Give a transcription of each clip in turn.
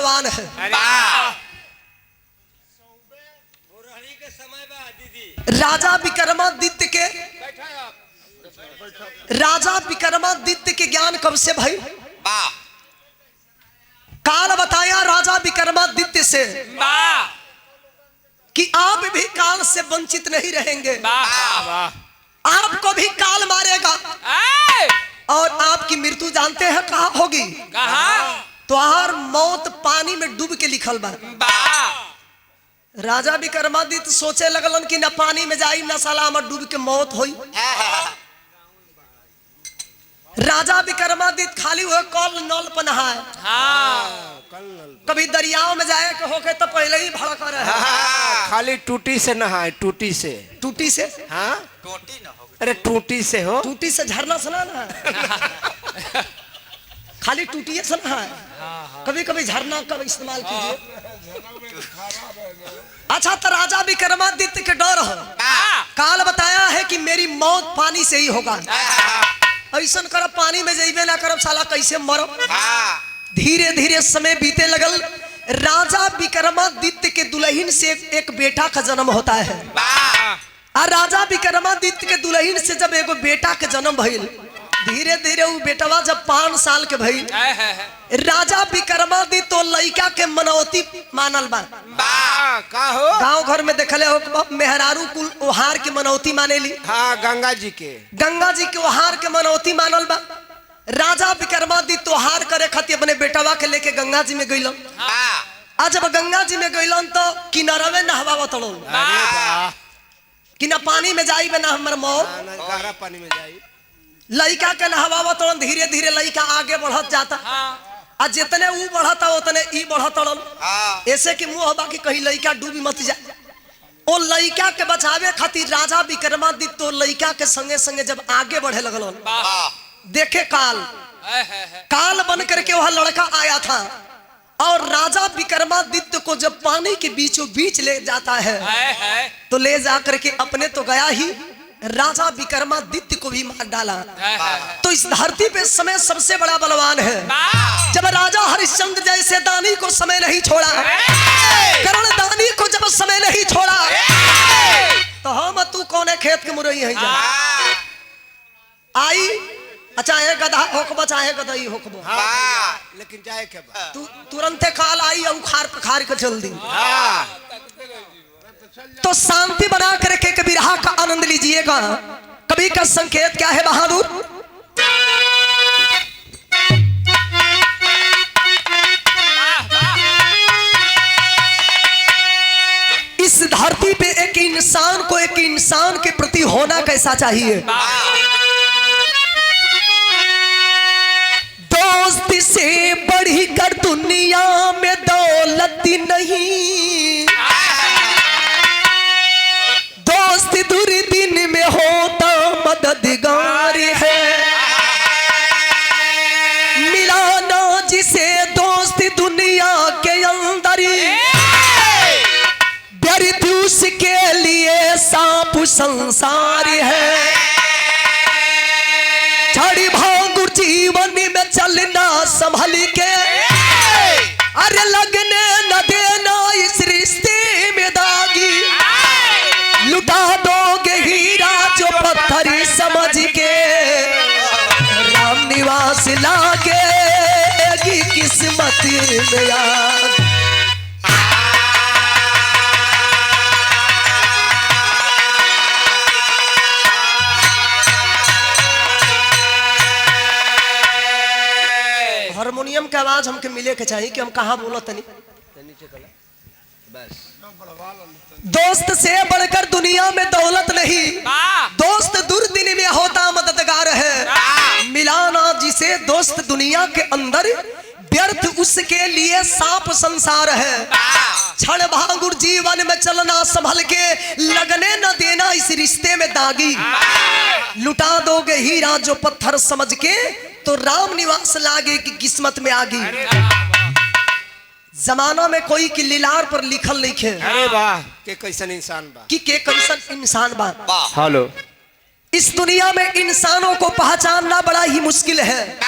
बलवान है। राजा विक्रमादित्य के ज्ञान कब से भाई? काल बताया राजा विक्रमादित्य से कि आप भी काल से वंचित नहीं रहेंगे, आपको भी काल मारेगा और आपकी मृत्यु जानते हैं कहाँ होगी? तुम्हार मौत पानी में डूब के लिखल बा। राजा विक्रमादित्य सोचे लगलन कि न पानी में जाई न साला हमर डूब के मौत होई। राजा विक्रमादित्य खाली हुए कल नल पर नहाए। कभी दरियाओं में जाए के होके तो पहले ही भड़का रहे। खाली टूटी से नहाए, टूटी से। टूटी से? हाँ टूटी न हो, अरे टूटी से हो। टूटी से झरना सुना ना। खाली टूटी से नहाए, कभी कभी झरना का इस्तेमाल कीजिए। अच्छा तो राजा विक्रमादित्य के डर है, काल बताया है कि मेरी मौत पानी से ही होगा। ऐसा कर पानी में जाइबे ना करब साला कैसे मरो। धीरे धीरे समय बीते लगल। राजा विक्रमादित्य के दुल्हन से एक बेटा का जन्म होता है। और राजा विक्रमादित्य के दुल्हन से जब एगो बेटा के जन्म भइल, धीरे धीरे वो बेटवा जब 5 साल के भइल, राजा विक्रमादित्य तो लड़का के मनौती मानल बा। गांव घर में देखले हो मेहरारू कुल ओहार के मनौती मानेली। हाँ गंगा जी के ओहार के मनौती मानल बा। राजा विक्रमादित्य ओहार करे खातिर अपने बेटवा के लेके गंगा जी में गइलन। आज जब गंगा जी में गइलन तो किनारवे नहवावत हलो कि ना पानी में जाई ना हमर मौत, गहरा पानी में जाई। लड़का के नहवावत हलन। धीरे धीरे लड़का आगे बढ़त जाता। और जितने ऊ बढ़ता उतने ई बढ़त हलन। ऐसे कि मुंह बाकी कहीं लड़का डूबी मत जाए। ओ लड़का के बचावे खातिर राजा विक्रमादित्य तो लड़का के संगे संगे जब आगे बढ़े लगलन, देखे काल बन करके वह लड़का आया था और राजा विक्रमादित्य को जब पानी के बीचों बीच ले जाता है तो ले जाकर के अपने तो गया ही, राजा विक्रमादित्य को भी मार डाला। तो इस धरती पे समय सबसे बड़ा बलवान है। जब राजा हरिश्चंद्र जैसे दानी को समय नहीं छोड़ा, करण दानी को जब समय नहीं छोड़ा, तो हम तू कौन खेत के मुरई है जा आई। चाहे गधा होकबो चाहे गधई होकबो, लेकिन जाए के तू तुरंत काल आई और उखाड़ पखाड़ के चल दी। तो शांति बना करके कभी रहा का आनंद लीजिएगा। कभी का संकेत क्या है बहादुर? इस धरती पे एक इंसान के प्रति होना कैसा चाहिए? दोस्ती से बढ़ी कर दुनिया में दौलत नहीं, दोस्त दूरी दिन में होता मददगार है। मिलाना जिसे दोस्त दुनिया के अंदर, व्यर्थ उसके लिए सांप संसार है। छड़ी भांगुर जीवन में चलना संभल के, अरे लगने न देना इस रिश्ते में दागी। लुटा दोगे हीरा जो पत्थर समझ के, राम निवास लागेगी किस्मत में याद। हारमोनियम के आवाज हमके मिले के चाहिए कि हम कहाँ बोलो तनी। दोस्त से बढ़कर दुनिया में दौलत नहीं, दोस्त दुर्दिन में होता मददगार है। मिलाना जिसे दोस्त दुनिया के अंदर, व्यर्थ उसके लिए सांप संसार है। क्षण भांगुर जीवन में चलना संभल के, लगने न देना इस रिश्ते में दागी। लुटा दोगे हीरा जो पत्थर समझ के, तो राम निवास लागे कि किस्मत में आगी। जमाना में कोई की लीलार पर लिखल लिखे, अरे वाह के कैसन इंसान बा, कि के कैसन इंसान बा। हेलो, इस दुनिया में इंसानों को पहचानना बड़ा ही मुश्किल है।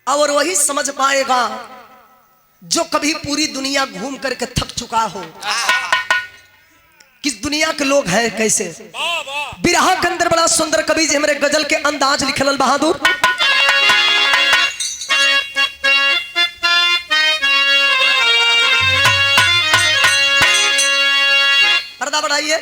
और वही समझ पाएगा जो कभी पूरी दुनिया घूम करके थक चुका हो, किस दुनिया के लोग हैं कैसे। बिरहा के अंदर बड़ा सुंदर कवि जी हमारे गजल के अंदाज लिखल बहादुर। पर्दा बढ़ाइए।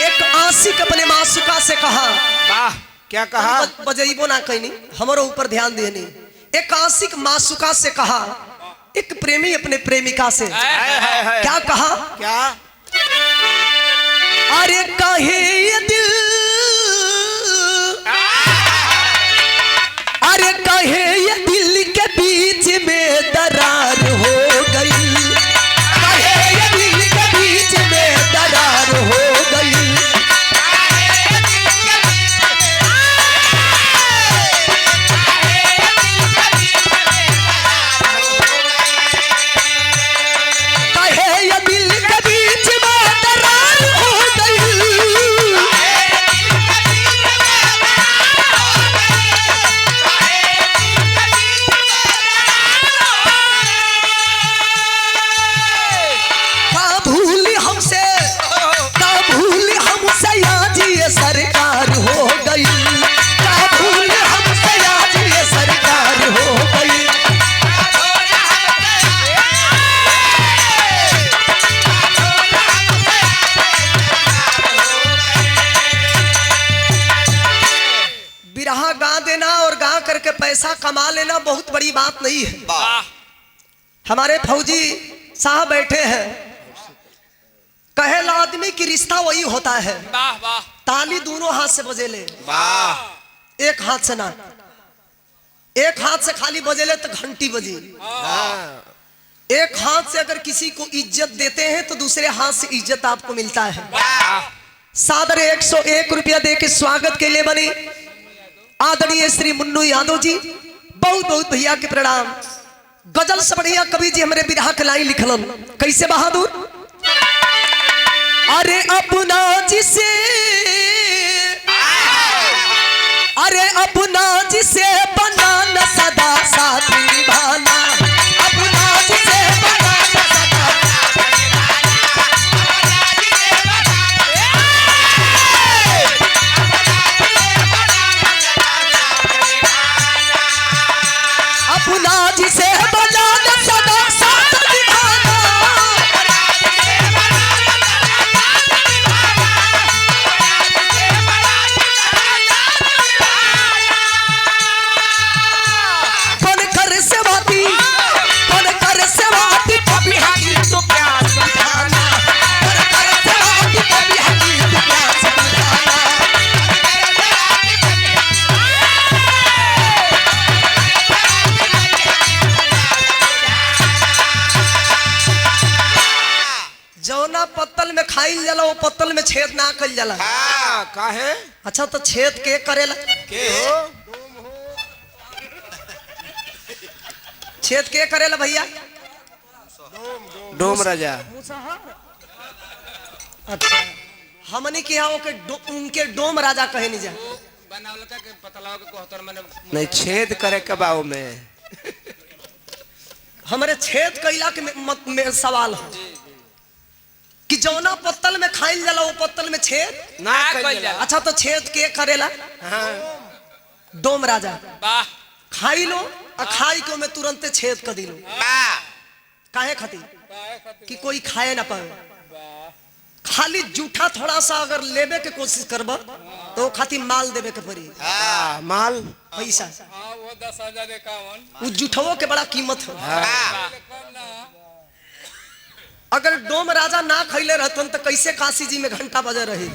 एक आशिक अपने मासूका से कहा, वाह क्या कहा, बजैबो ना कहनी, हमारे ऊपर ध्यान देनी। एक आशिक मासूका से कहा, एक प्रेमी अपने प्रेमिका से क्या कहा, क्या, अरे कहे ये दिल, अरे कहे ये दिल के बीच में दरार हो गई, कहे ये दिल के बीच में दरार हो गई। सरकार हो गई, क्या भूल हमसे आज ये सरकार हो गई। बिरहा गा देना और गा करके पैसा कमा लेना बहुत बड़ी बात नहीं है। हमारे फौजी साहब बैठे हैं, कहेला आदमी की रिश्ता वही होता है, ताली दोनों हाथ से बजेले, एक हाथ से ना, एक हाथ से खाली बजेले तो घंटी बजी, एक हाथ से अगर किसी को इज्जत देते हैं तो दूसरे हाथ से इज्जत आपको मिलता है। सादर 101 रुपया दे के स्वागत के लिए बनी आदरणीय श्री मुन्नू यादव जी, बहुत बहुत भैया के प्रणाम। गजल से बढ़िया कवि जी हमारे बिरहा के लाई लिखलन कैसे बहादुर, अरे अपना जिसे, अरे अपना जिसे बनाना सदा साथ निभाना, अपना जिसे बनाना सदा साथ निभाना, अपना जिसे बनाना सदा साथ निभाना। जौना पत्तल में खाइल जाला वो पत्तल में छेद ना कइल जाला। काहे? अच्छा तो छेद के करेला, के हो? छेद के करेला भैया? डोम राजा। अच्छा हमनी के यहाँ उनके डोम राजा कहे नहीं जा, नहीं छेद करे कबाऊ में, हमारे छेद कैला के में सवाल है कि जौना पत्तल में खाइल जाला वो पत्तल में छेद ना कइल जाला। अच्छा तो छेद के करेला? डोम राजा। खाई लो और खाई को में तुरंत छेद कर दिलो, काहे खाती कि कोई खाए ना पाए। खाली जूठा थोड़ा सा अगर लेबे के कोशिश करब तो खाती माल देवे के पड़ी, माल पैसा, वो 10,051 वो जूठवो के बड़ा कीमत है। अगर डोम राजा ना खैले रहतन तो कैसे काशी जी में घंटा बजे रही,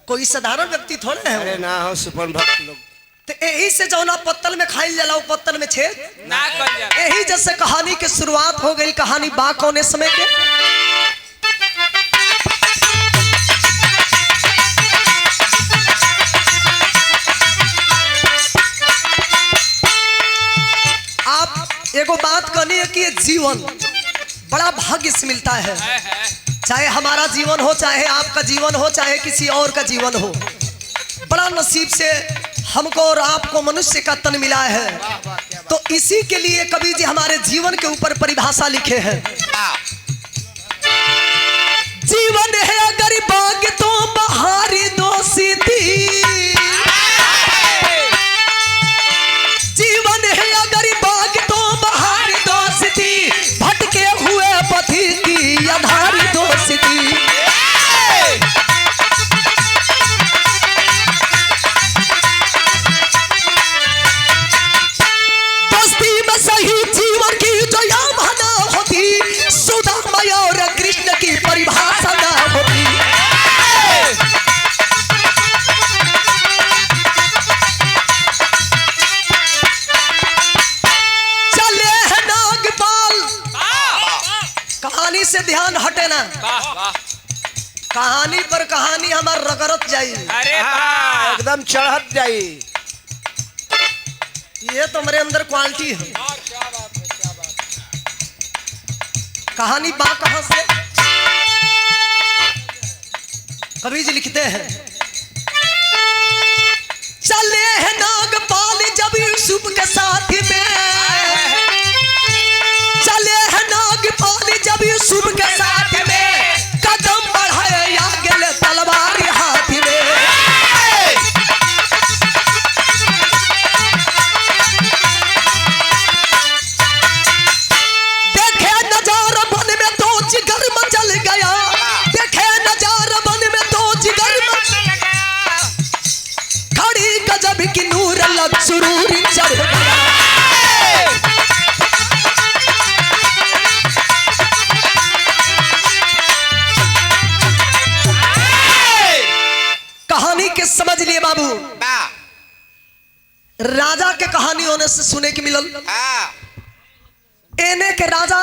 कोई साधारण व्यक्ति थोड़े है। अरे ना हो सुपन भक्त लोग। तो यही से जौना पत्तल में खाइल जाला वो पत्तल में छेद ना कर जाला। यही जैसे कहानी की शुरुआत हो गई, कहानी बा कौने समय के। आप एगो बात कहनी है कि जीवन बड़ा भाग्य से मिलता है, चाहे हमारा जीवन हो, चाहे आपका जीवन हो, चाहे किसी और का जीवन हो, बड़ा नसीब से हमको और आपको मनुष्य का तन मिला है, तो इसी के लिए कवि जी हमारे जीवन के ऊपर परिभाषा लिखे हैं। जीवन है अगर बाग तो बहारी दोषी थी, जीवन है अगर बाग तो बहारी दोषी थी, भटके हुए पथी की आधारी दोषी थी। दोस्ती में सही जीवन की जो यावना होती, सुदामा और कृष्ण की परिभाषा ना होती। चले हैं नागपाल, कहानी से ध्यान हटे ना, कहानी पर कहानी हमार रगड़त जाई, एकदम चढ़त जाई। ये तो मेरे अंदर क्वालिटी है। कहानी बा कहां से? कवि जी लिखते हैं, चले हैं नागपाल जब यूसुफ के साथ में, चले हैं नागपाल जब यूसुफ के साथ में, कदम बढ़ाए आगे ले तलवार हाथ में। देखे नजारा बन में तो जिगर मचल गया, देखे नजारा बन में तो जिगर मचल गया, खड़ी गजब की नूर लग सुरूर चढ़ गया। कहानी के समझ लिए बाबू, राजा के कहानी होने से सुने की मिलल। एने के राजा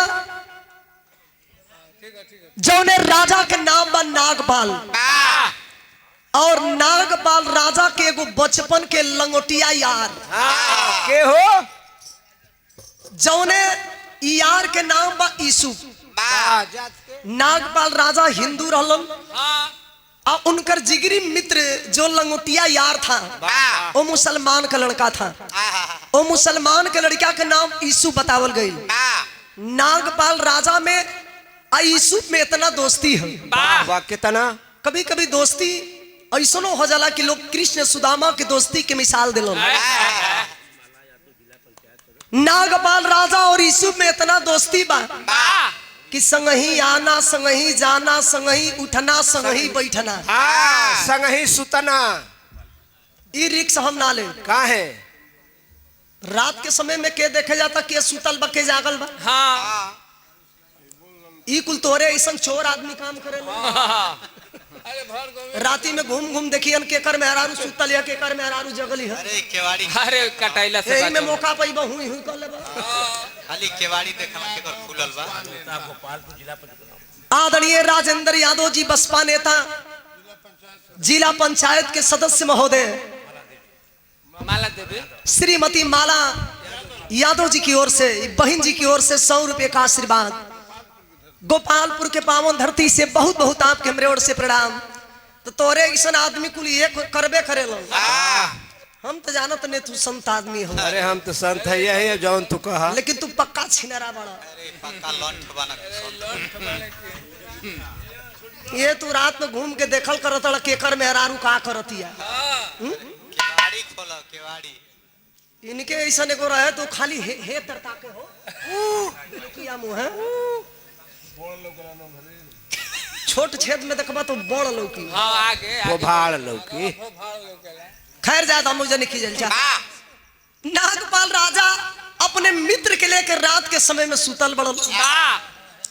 जौने राजा के नाम बा नागपाल, और नागपाल राजा के एगो बचपन के लंगोटिया यार, के हो? जौने यार के नाम बा यूसुफ। नागपाल राजा हिंदू रहलन, और उनकर जिगरी मित्र जो लंगोटिया यार था वो मुसलमान का लड़का था। वो मुसलमान के लड़का के नाम यूसुफ बतावल गई। नागपाल राजा में और यूसुफ में इतना दोस्ती है, वाह कितना। कभी कभी दोस्ती ऐसनो हो जाला कि लोग कृष्ण सुदामा के दोस्ती के मिसाल दिलन। नागपाल राजा और यूसुफ में इतना दोस्ती बा कि संगही आना, संगही जाना, संगही उठना, संगही बैठना, संगही सुतना। ई रिक्स हम ना ले। का है? रात के समय में के देखे जाता के सुतल बा के जागल बा। ई कुल तोरे ऐसा चोर आदमी काम करे। राती में घूम घूम देखियन केकर मेहरारू सुतल या केकर मेहरारू जगली है। अरे केवाड़ी, अरे कटाइला से एही में मौका पाइबा हुई हुई कर लेबा। खाली केवाड़ी देखला केकर खुलल बा। आदरणीय राजेंद्र यादव जी बसपा नेता, जिला पंचायत के सदस्य महोदय माला देवी, श्रीमती माला यादव जी की ओर से, बहन जी की ओर से 100 रुपए का आशीर्वाद। गोपालपुर के पावन धरती से बहुत बहुत आपके हमरे ओर से प्रणाम। तो तोरे ऐसा आदमी कुल ये करबे करेलो। हम तो जानत नहीं तू संत आदमी हो। अरे हम तो संत है, यही जौन तू कहा। लेकिन तू पक्का छिनरा बड़ा। अरे पक्का लंठ बना ये तू रात में घूम के देखल करत केकर मेहरारू का करतिया। केवाड़ी खोला केवाड़ी। इनके ऐसा एगो रहे तो खाली हे तरता के हो किया मुंह है। छोट छेद में देखबा तो बड़ लौकी। हाँ आगे वो भाड़ लौकी। खैर ज्यादा मुझे नहीं खींचल जा। नागपाल राजा अपने मित्र के लेकर रात के समय में सुतल बड़ल।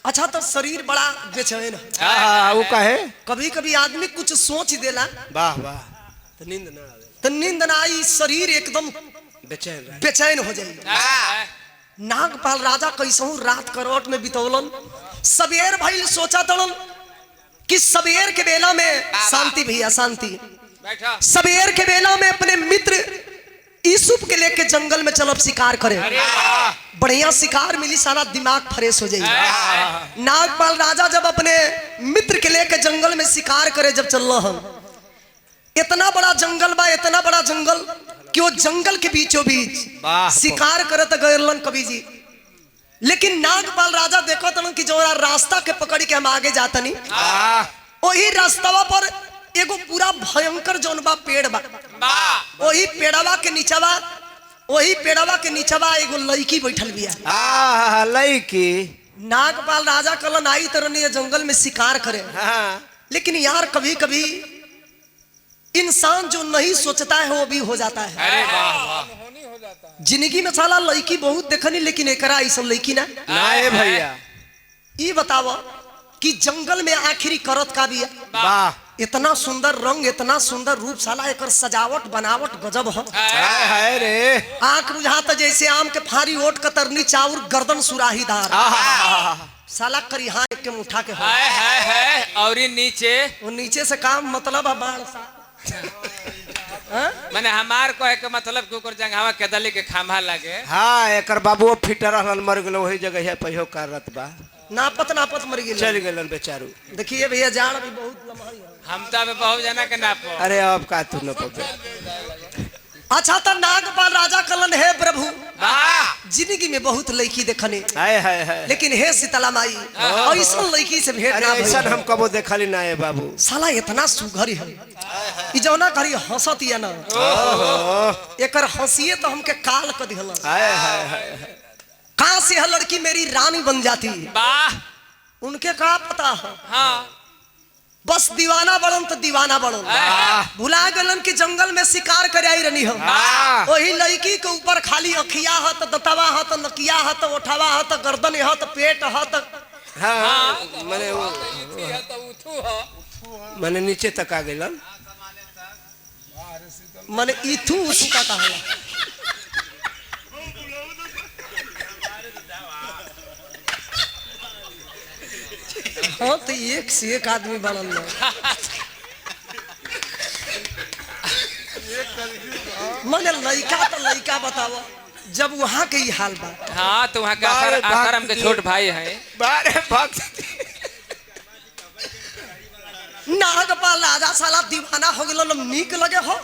अच्छा तो शरीर बड़ा बेचैन है। वो कहे कभी कभी आदमी कुछ सोच देला, वाह वाह, तो नींद ना आवे, तो नींद ना आई, शरीर एकदम बेचैन हो जाए। नागपाल राजा कैसहू रात करवट में बितौलन। सबेर भइल सोचा तड़न कि सबेर के बेला में शांति भैया शांति, सबेर के बेला में अपने मित्र यूसुफ के लेके जंगल में चलब शिकार करे। बढ़िया शिकार मिली, सारा दिमाग फ्रेश हो जाए। नागपाल राजा जब अपने मित्र के लेके जंगल में शिकार करे जब चल रहा हम, इतना बड़ा जंगल बा, इतना बड़ा जंगल कि वो जंगल के बीचों बीच वाह। शिकार करत गयलन कवि जी। लेकिन नागपाल राजा देखो तन कि जो रास्ता के पकड़ के हम आगे जातनी वही रास्तावा पर एगो पूरा भयंकर जौन बा पेड़ बा। वही पेड़वा के नीचवा एगो लड़की बैठल बिया। लड़की नागपाल राजा कलन आई तरह जंगल में शिकार करे। लेकिन यार कभी कभी इंसान जो नहीं सोचता है वो भी हो जाता है। अरे वाह वाह जिंदगी में साला लड़की बहुत देखनी लेकिन एकरा ऐसा लड़की ना नाए भैया ये बतावा कि जंगल में आखिरी करत का बिया। वाह इतना सुंदर रंग इतना सुंदर रूप साला एकर सजावट बनावट गजब है। है रे आंख बुझाता जैसे आम के फारी ओट कतरनी चाउर गर्दन सुराहीदार साला करिहा एक के मुठा के हो। है और नीचे वो नीचे से काम मतलब है बाढ़ सा मैंने हमार को है के मतलब के ऊपर जंगहावा के दली के खामा लगे। हाँ एकर बाबू फिटर रहल मर गेल वही जगह है पहियो कारत बा नापत मर गई चल गेलन बेचारू। देखिए भैया जाड़ भी बहुत लम्हाई है। हम तो अबे बहुत जना के नापो। अरे अब का तू न पबे। अच्छा तो नागपाल राजा कलन है प्रभु वाह जिंदगी में बहुत लड़की देखने है लेकिन हे शीतला माई ऐसा लड़की से भेंट अरे ना ऐसा भइल। हम कबो देखली ना है बाबू। साला इतना सुघर है ई जौना करी हंसत या ना एकर हंसिए तो हमके काल कर दिहल। है कहां से है लड़की मेरी रानी बन जाती वाह उनके का पता है। हाँ बस दीवाना बढ़न तो दीवाना बढ़न भुला गलन कि जंगल में शिकार करे आई रही हम। वही लड़की के ऊपर खाली अखिया है तो दतवा है तो नकिया है तो ओठवा है तो गर्दन है तो पेट है तो मने नीचे तक आ गेलन माने इथू उथू का कहला। हाँ तो एक से एक आदमी बनल ना माने लड़का बताओ जब वहाँ के ही हाल बा। हाँ तो वहाँ का आसाराम के छोट भाई है। बारे भक्त नागपाल राजा साला दीवाना हो गेलो नीक लगे हो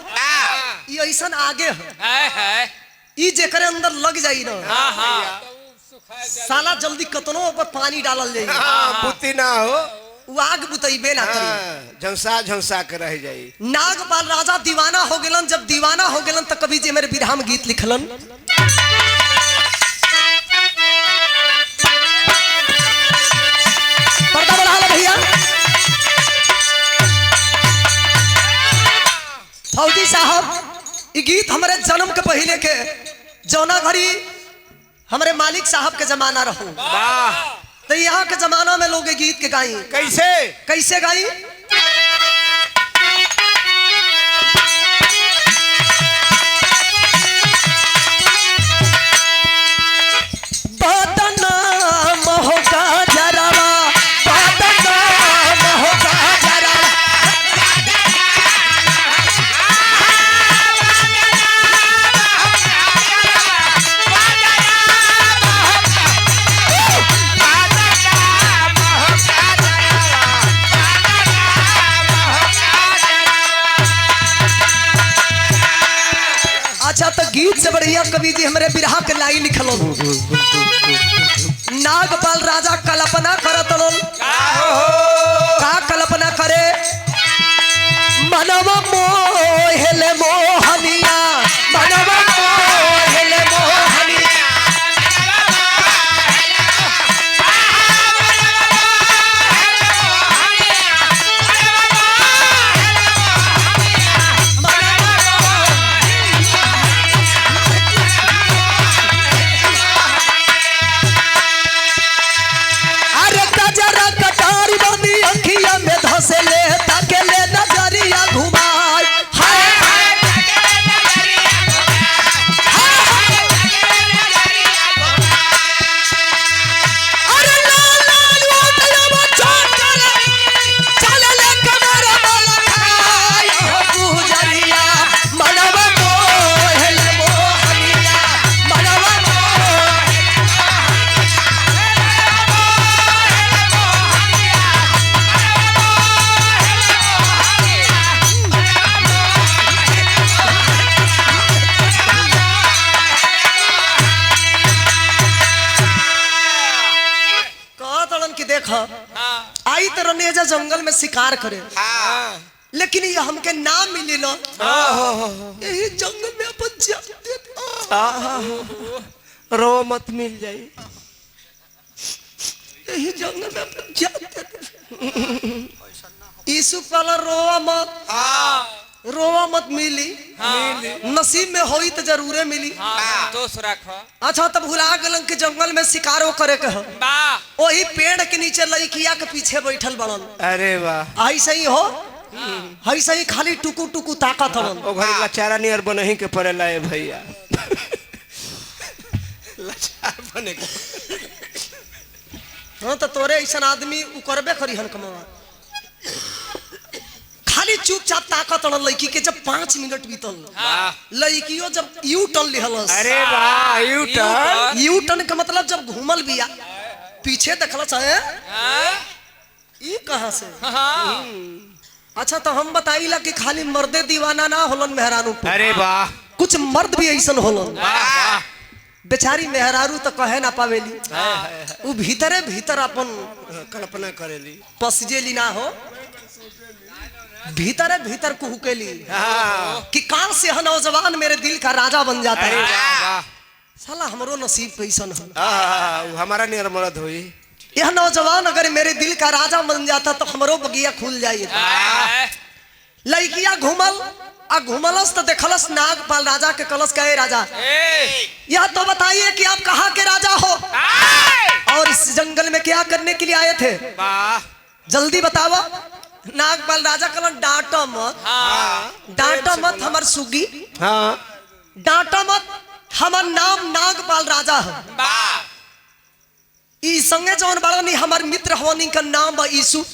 ये ऐसा आगे हो है ई जेकरे अंदर लग जाई ना हाँ साला जल्दी कतनो ऊपर पानी डालल जाई बुद्धि ना हो वो आग बुतैबे ना करी झंसा के रह जाई। नागपाल राजा दीवाना हो गेलन। जब दीवाना हो गेलन तो कवि जी मेरे विरह में गीत लिखलन। पर्दा बढ़ा लो भैया। फौजी साहब ये गीत हमारे जन्म के पहले के जौना घड़ी हमारे मालिक साहब के जमाना रहो तो यहाँ के जमाना में लोग गीत के गाई कैसे गाई। बदनाम होगा जरावा बदनाम होगा जरावा अच्छा तो गीत से बढ़िया कवि जी हमारे बिरहा के लाइन लिखलो। नागपाल राजा कल्पना करत का कल्पना करे मनवा मोहले मोहनिया मनवा मोहले मोहनिया धसे ले ताके ले नजरिया घुमाए हाय रहने जा जंगल में शिकार करे, लेकिन ये हमके ना मिली ना, यही जंगल में अपन जान दे दे। रो मत मिल जाई, यही जंगल में अपन जान दे दे। यीशु पाला रोवा मत, रोवा मत मिली, नसीब में होई तो जरूरे मिली। दोस्त रखो। अच्छा तब भुला गलन के जंगल में शिकारो करे के हो, वही पेड़ के नीचे लड़किया के पीछे बैठल बड़न। अरे वाह, ऐसे ही हो, ऐसे ही खाली टुकु टुकु ताकत हवन। ओ घरी लाचारा नियर बनही के पड़ेला है भैया। लाचार बने के। हाँ तो तोरे ऐसा आदमी उ करबे करी हन कमावा, खाली चुपचाप ताकत हन लड़की के। जब 5 मिनट बीतल, लड़कियों जब यू टर्न लिहलस। अरे वाह, यू टर्न। यू टर्न का मतलब जब घूमल बिया, पीछे देखलस है ई कहां से। अच्छा तो हम बताइला कि खाली मर्दे दीवाना ना होलन मेहरारू पे। अरे वाह, कुछ मर्द भी ऐसन होलन, बेचारी मेहरारू तो कहे ना पावेली, वो भीतरे भीतर अपन कल्पना करेली, पसजेली ना हो, भीतरे भीतर कुहकेली कि काल से नौजवान मेरे दिल का राजा बन जाता है। साला हमरो नसीब कैसन है, हमारा नियर मर्द हुई। यह नौजवान अगर मेरे दिल का राजा बन जाता तो हमरो बगिया खुल जाइए। लड़किया घूमल आ घूमलस तो देखलस नागपाल राजा के कलश कहे राजा यह तो बताइए कि आप कहाँ के राजा हो और इस जंगल में क्या करने के लिए आए थे, जल्दी बताओ। नागपाल राजा कलन डांटो मत, डांटो मत हमर सुगी, डांटो मत, हमर नाम नागपाल राजा है। ई संगे जौन बड़नी हमार मित्र हवनी का नाम बा यीशु।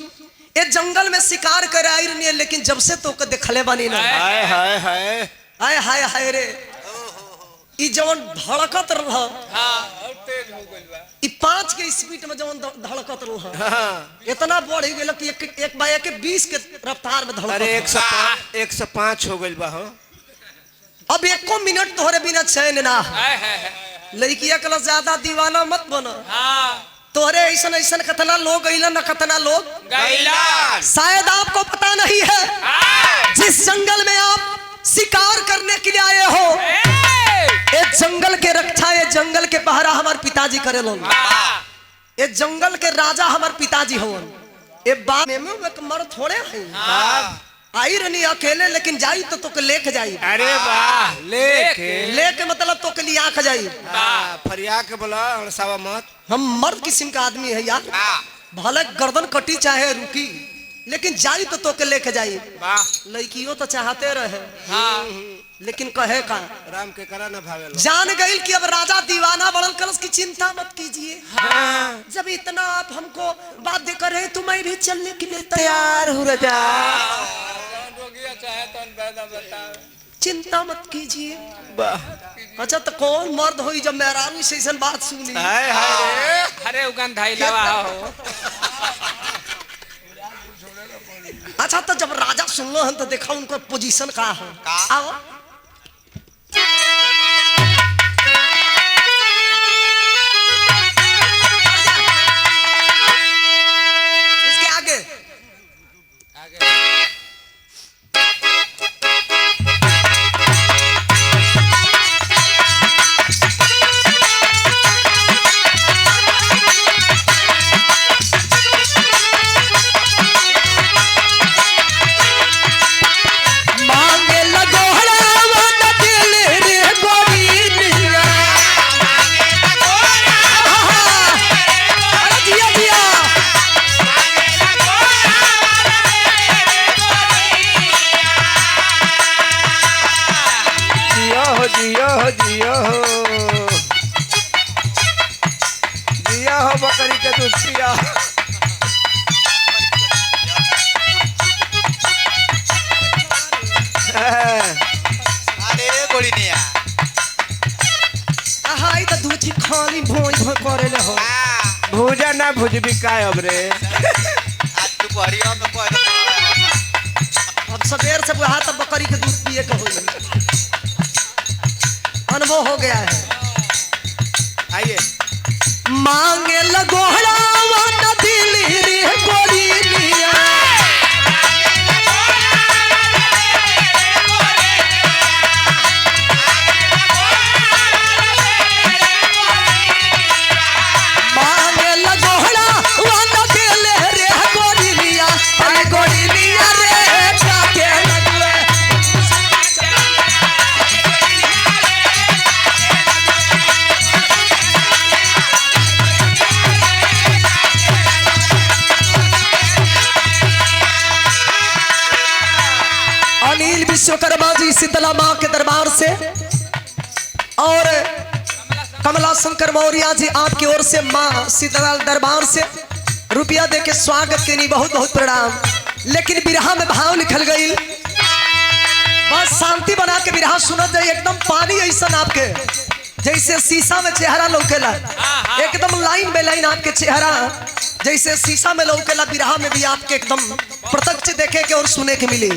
ए जंगल में शिकार करे आई रहनी, लेकिन जब से तो के देखले बानी ना, हाय हाय हाय हाय हाय हाय रे, ई जौन धड़कत रहा, ई 5 के स्पीड में जौन धड़कत रहा, इतना बढ़ गेल कि एक बाय के 20 के रफ्तार में धड़कत। अरे 105 हो गइल बा हो। अब एको मिनट तोहरे बिना चैन ना। लड़किया कल ज्यादा दीवाना मत बनो, तोहरे ऐसा ऐसा कतना लोग गईला न कतना लोग गईला। शायद आपको पता नहीं है, जिस जंगल में आप शिकार करने के लिए आए हो, ये जंगल के रक्षा, ये जंगल के पहरा हमारे पिताजी करे लोग, ये जंगल के राजा हमारे पिताजी हो। ये बात में मर थोड़े हैं, आई रहनी अकेले, लेकिन जाई तो तोके लेके जाई। अरे वाह, लेके मतलब तोके लिए आंख जाई, फरिया के बोला हड़सावा मत। हम मर्द किस्म का आदमी है यार, भले गर्दन कटी चाहे रुकी, लेकिन जाई तो तोके लेके जाई। लड़कियों तो चाहते रहे, लेकिन कहे का राम के करा न भावे। जान गई कि अब राजा दीवाना बढ़ल कलश की चिंता मत कीजिए, जब इतना आप हमको बात कर रहे तो मैं भी चलने के लिए तैयार हूँ राजा, चिंता मत कीजिए। अच्छा तो कौन मर्द हुई जब मेहरारू से ऐसा बात सुनी। अरे उगन धाई लवा हो। अच्छा तो जब राजा सुनलो हन तो देखा उनका पोजीशन का है। आओ उसके आगे जिया हो बकरी के दूध पिया। अरे गोली नहीं आ। हाय तो दूची खाली भोई भोई करे ले हो। भूजा ना भुजबी काय अब रे। आज तू बहरिया में कोई अब सवेर से बुहा तब बकरी के दूध पिए के हो, अनुभव हो गया है। आइए मांगे लगोहड़ा न दिली रे गोरिनिया मांगे लगोड़ा वाला देले रे गोरिनिया अरे गोरिनिया रे काके लगवे अनिल विश्वकर्मा जी शीतला माँ के दरबार से और कमला शंकर मौर्य जी आपकी ओर से माँ शीतला दरबार से रुपया दे के स्वागत के लिए बहुत बहुत प्रणाम। लेकिन बिरहा में भाव लिखल गई बस शांति बना के बिरहा सुनत जाए एकदम पानी ऐसा आपके जैसे शीशा में चेहरा लौकेला एकदम लाइन बाय लाइन आपके चेहरा जैसे शीशा में लौकेला बिरहा में भी आपके एकदम प्रत्यक्ष देखे के और सुने के मिले।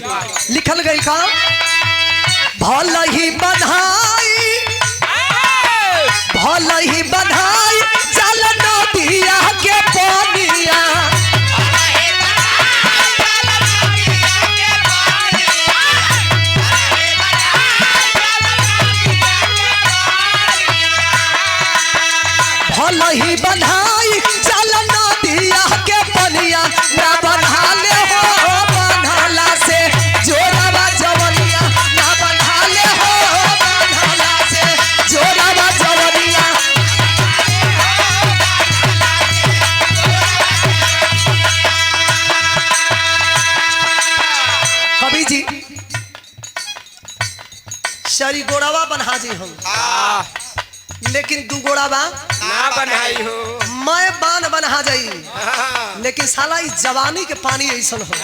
लिखल गई का भला ही बधाई भला ही बधाई चल नदिया के पानिया भला ही बधाई चल नदिया के पानिया ना बन्हाले हो बन्हाला से जोरावा जवनिया ना बन्हाले हो बन्हाला से जोरावा जवनिया कवि जी शरी गोड़ावा बन्हा जी हम लेकिन दू गोड़ावा ना बनाई हो मैं बान बन्हा जाई लेकिन साला इस जवानी के पानी ऐसा हो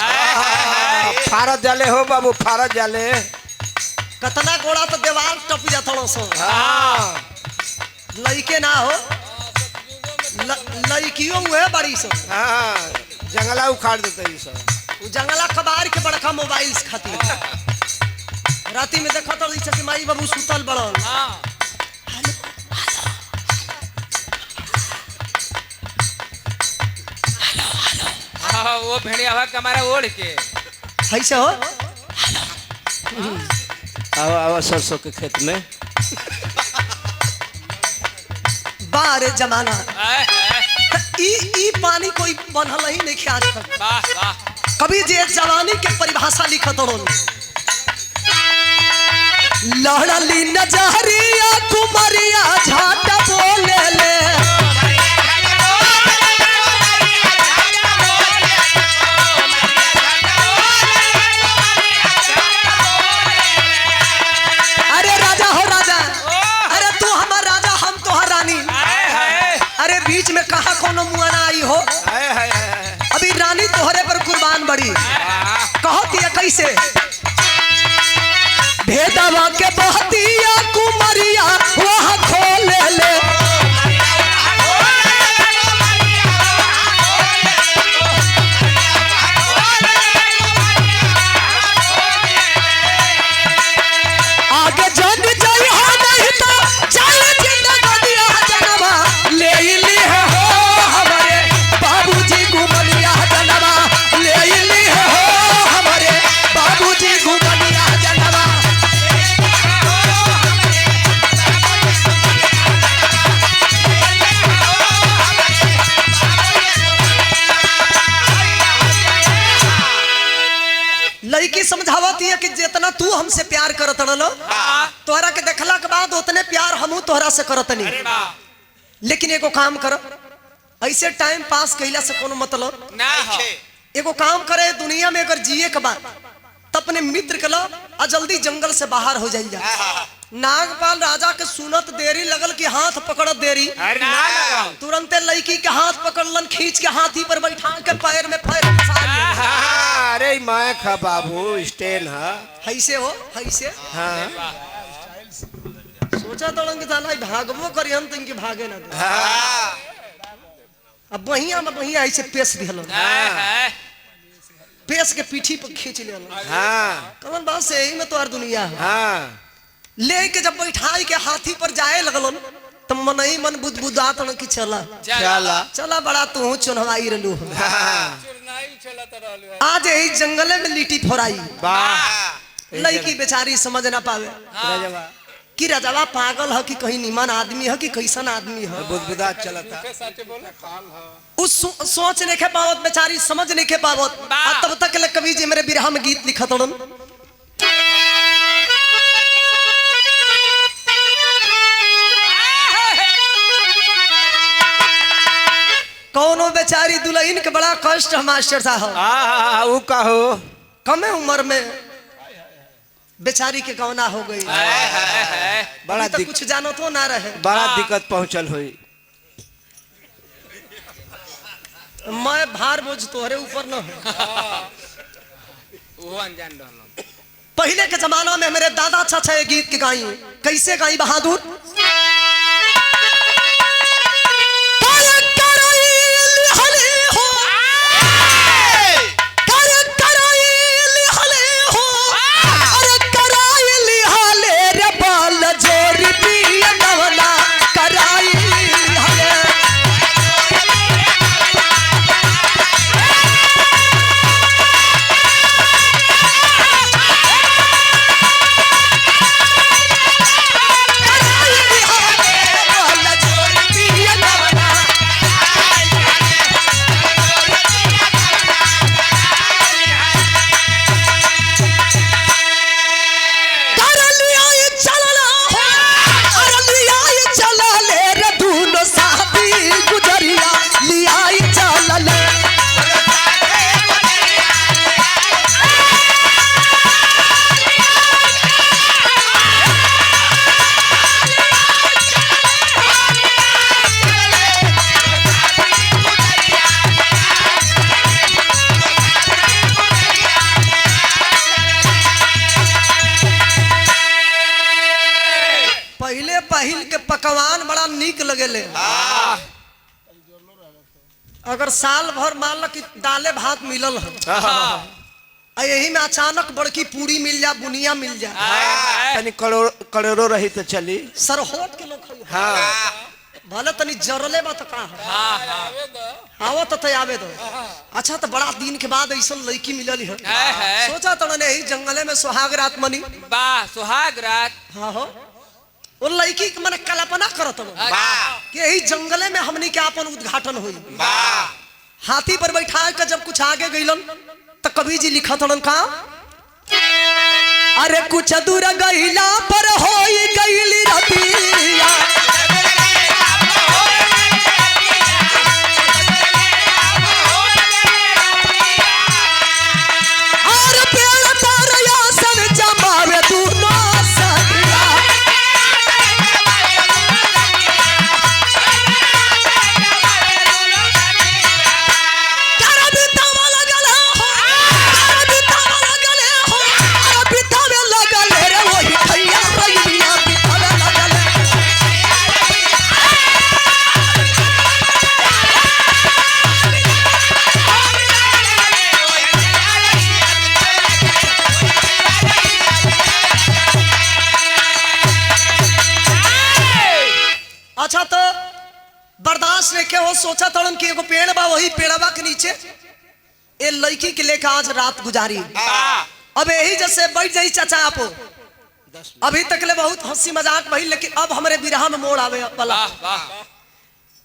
फारत जाले हो बाबू फारत जाले कतना गोड़ा तो दीवार टप जाता सो हाँ लइके ना हो लइकियों हुए बड़ी सो हाँ जंगला उखाड़ देते ये सब उ जंगला खबार के बड़का मोबाइल खातिर राती में देखा तो कि माई बाबू सुतल बड़न वो भेड़िया हवा कमारा ओढ़ के ऐसे हो आवा सरसों के खेत में बारे जमाना आए, आए, ई पानी कोई बनल ही नहीं ख्याल तक वाह वाह कभी जे जवानी के परिभाषा लिखत रहो लहड़ली नजरिया कुमरिया झाट बोले ले अरे राजा हो राजा अरे तू हमार राजा हम तोहर रानी अरे बीच में कहा कोनो मुआना आई हो अभी रानी तोहरे पर कुर्बान बड़ी कहती है कैसे भेदवा के बहतिया कुमरिया वहाँ खोले ले आगे जन जाई हो नहीं तो चल जिंदगी जनवा ले ली हो हमारे बाबूजी घुमलिया जनवा ले ली हो हमारे बाबूजी घुमलिया जनवा लड़की समझावती है कि जितना तू हमसे प्यार करत रहो तोहरा के देखला के बाद उतने प्यार हमू तोहरा से करत नहीं लेकिन एगो काम कर ऐसे टाइम पास कैला से कोनो मतलब ना हो एगो काम करे दुनिया में अगर जिए के बाद तो अपने मित्र के लो और जल्दी जंगल से बाहर हो जाइए नागपाल राजा के सुनत देरी लगल कि हाथ पकड़त देरी अरे ना लगाओ तुरंते लड़की के हाथ पकड़लन खींच के हाथी पर बैठा के पैर में पैर फंसा दिया। अरे मैं खा बाबू स्टेन है ऐसे हो ऐसे हाँ सोचा तो साला भागबो करी हम तुम भागे ना दे। अब बहिया में बहिया ऐसे पेश दिहल पेश के पीठी पर खींच ले हाँ कमन बात से यही में तो हर दुनिया है हाँ लेके जब बैठाई के हाथी पर जाए लगलन तो मन ही मन बुदबुदा तन की चला चला चला बड़ा तू चुनवाई रहलू आज यही जंगले में लिट्टी फोराई वाह लड़की बेचारी समझ ना पावे कि रजवा पागल है कि कहीं निमन आदमी है कि कैसन आदमी है बुदबुदा चलता उस सोच नहीं के पावत बेचारी समझ नहीं के पावत तब तक ले कवि जी मेरे बिरहा में गीत लिखत हन कौनो बेचारी दुल्हन के बड़ा कष्ट है मास्टर साहब वो कहो कमे उम्र में बेचारी के गौना हो गई बड़ा तो कुछ जानो तो ना रहे बड़ा दिक्कत पहुंचल हुई मैं भार बोझ तोहरे ऊपर न हो वो अनजान रहलो पहले के जमाना में मेरे दादा चाचा ये गीत के गाई कैसे गाई बहादुर पहिल के पकवान बड़ा नीक लगेले अगर साल भर मान लो कि दाले भात मिलल है यही में अचानक बड़की पूरी मिल जा बुनिया मिल जा तनी करोड़ों रही तो चली सरहोट के लोग हाँ भले तनी जरले बा का आवा तो आवे दो अच्छा तो बड़ा दिन के बाद ऐसा लड़की मिलल है सोचा तो यही जंगले में सुहाग रात मनी वाह सुहाग रात हाँ हो वो लड़की के मैंने कल्पना करत कि यही जंगले में हमनी के अपन उद्घाटन हुई हाथी पर बैठा कर जब कुछ आगे गईलन तो कवि जी लिखत हन का अरे कुछ दूर गईला पर होई गईली रतिया और पेड़ पर आसन जमावे दूनो सतिया अच्छा तो बर्दाश्त लेके हो सोचा तड़न कि एगो पेड़ बा वही पेड़वा के नीचे ए लड़की के लेके आज रात गुजारी अब यही जैसे बैठ जाई चाचा आप अभी तक ले बहुत हंसी मजाक भइल लेकिन अब हमारे बिरहा में मोड़ आवे वाला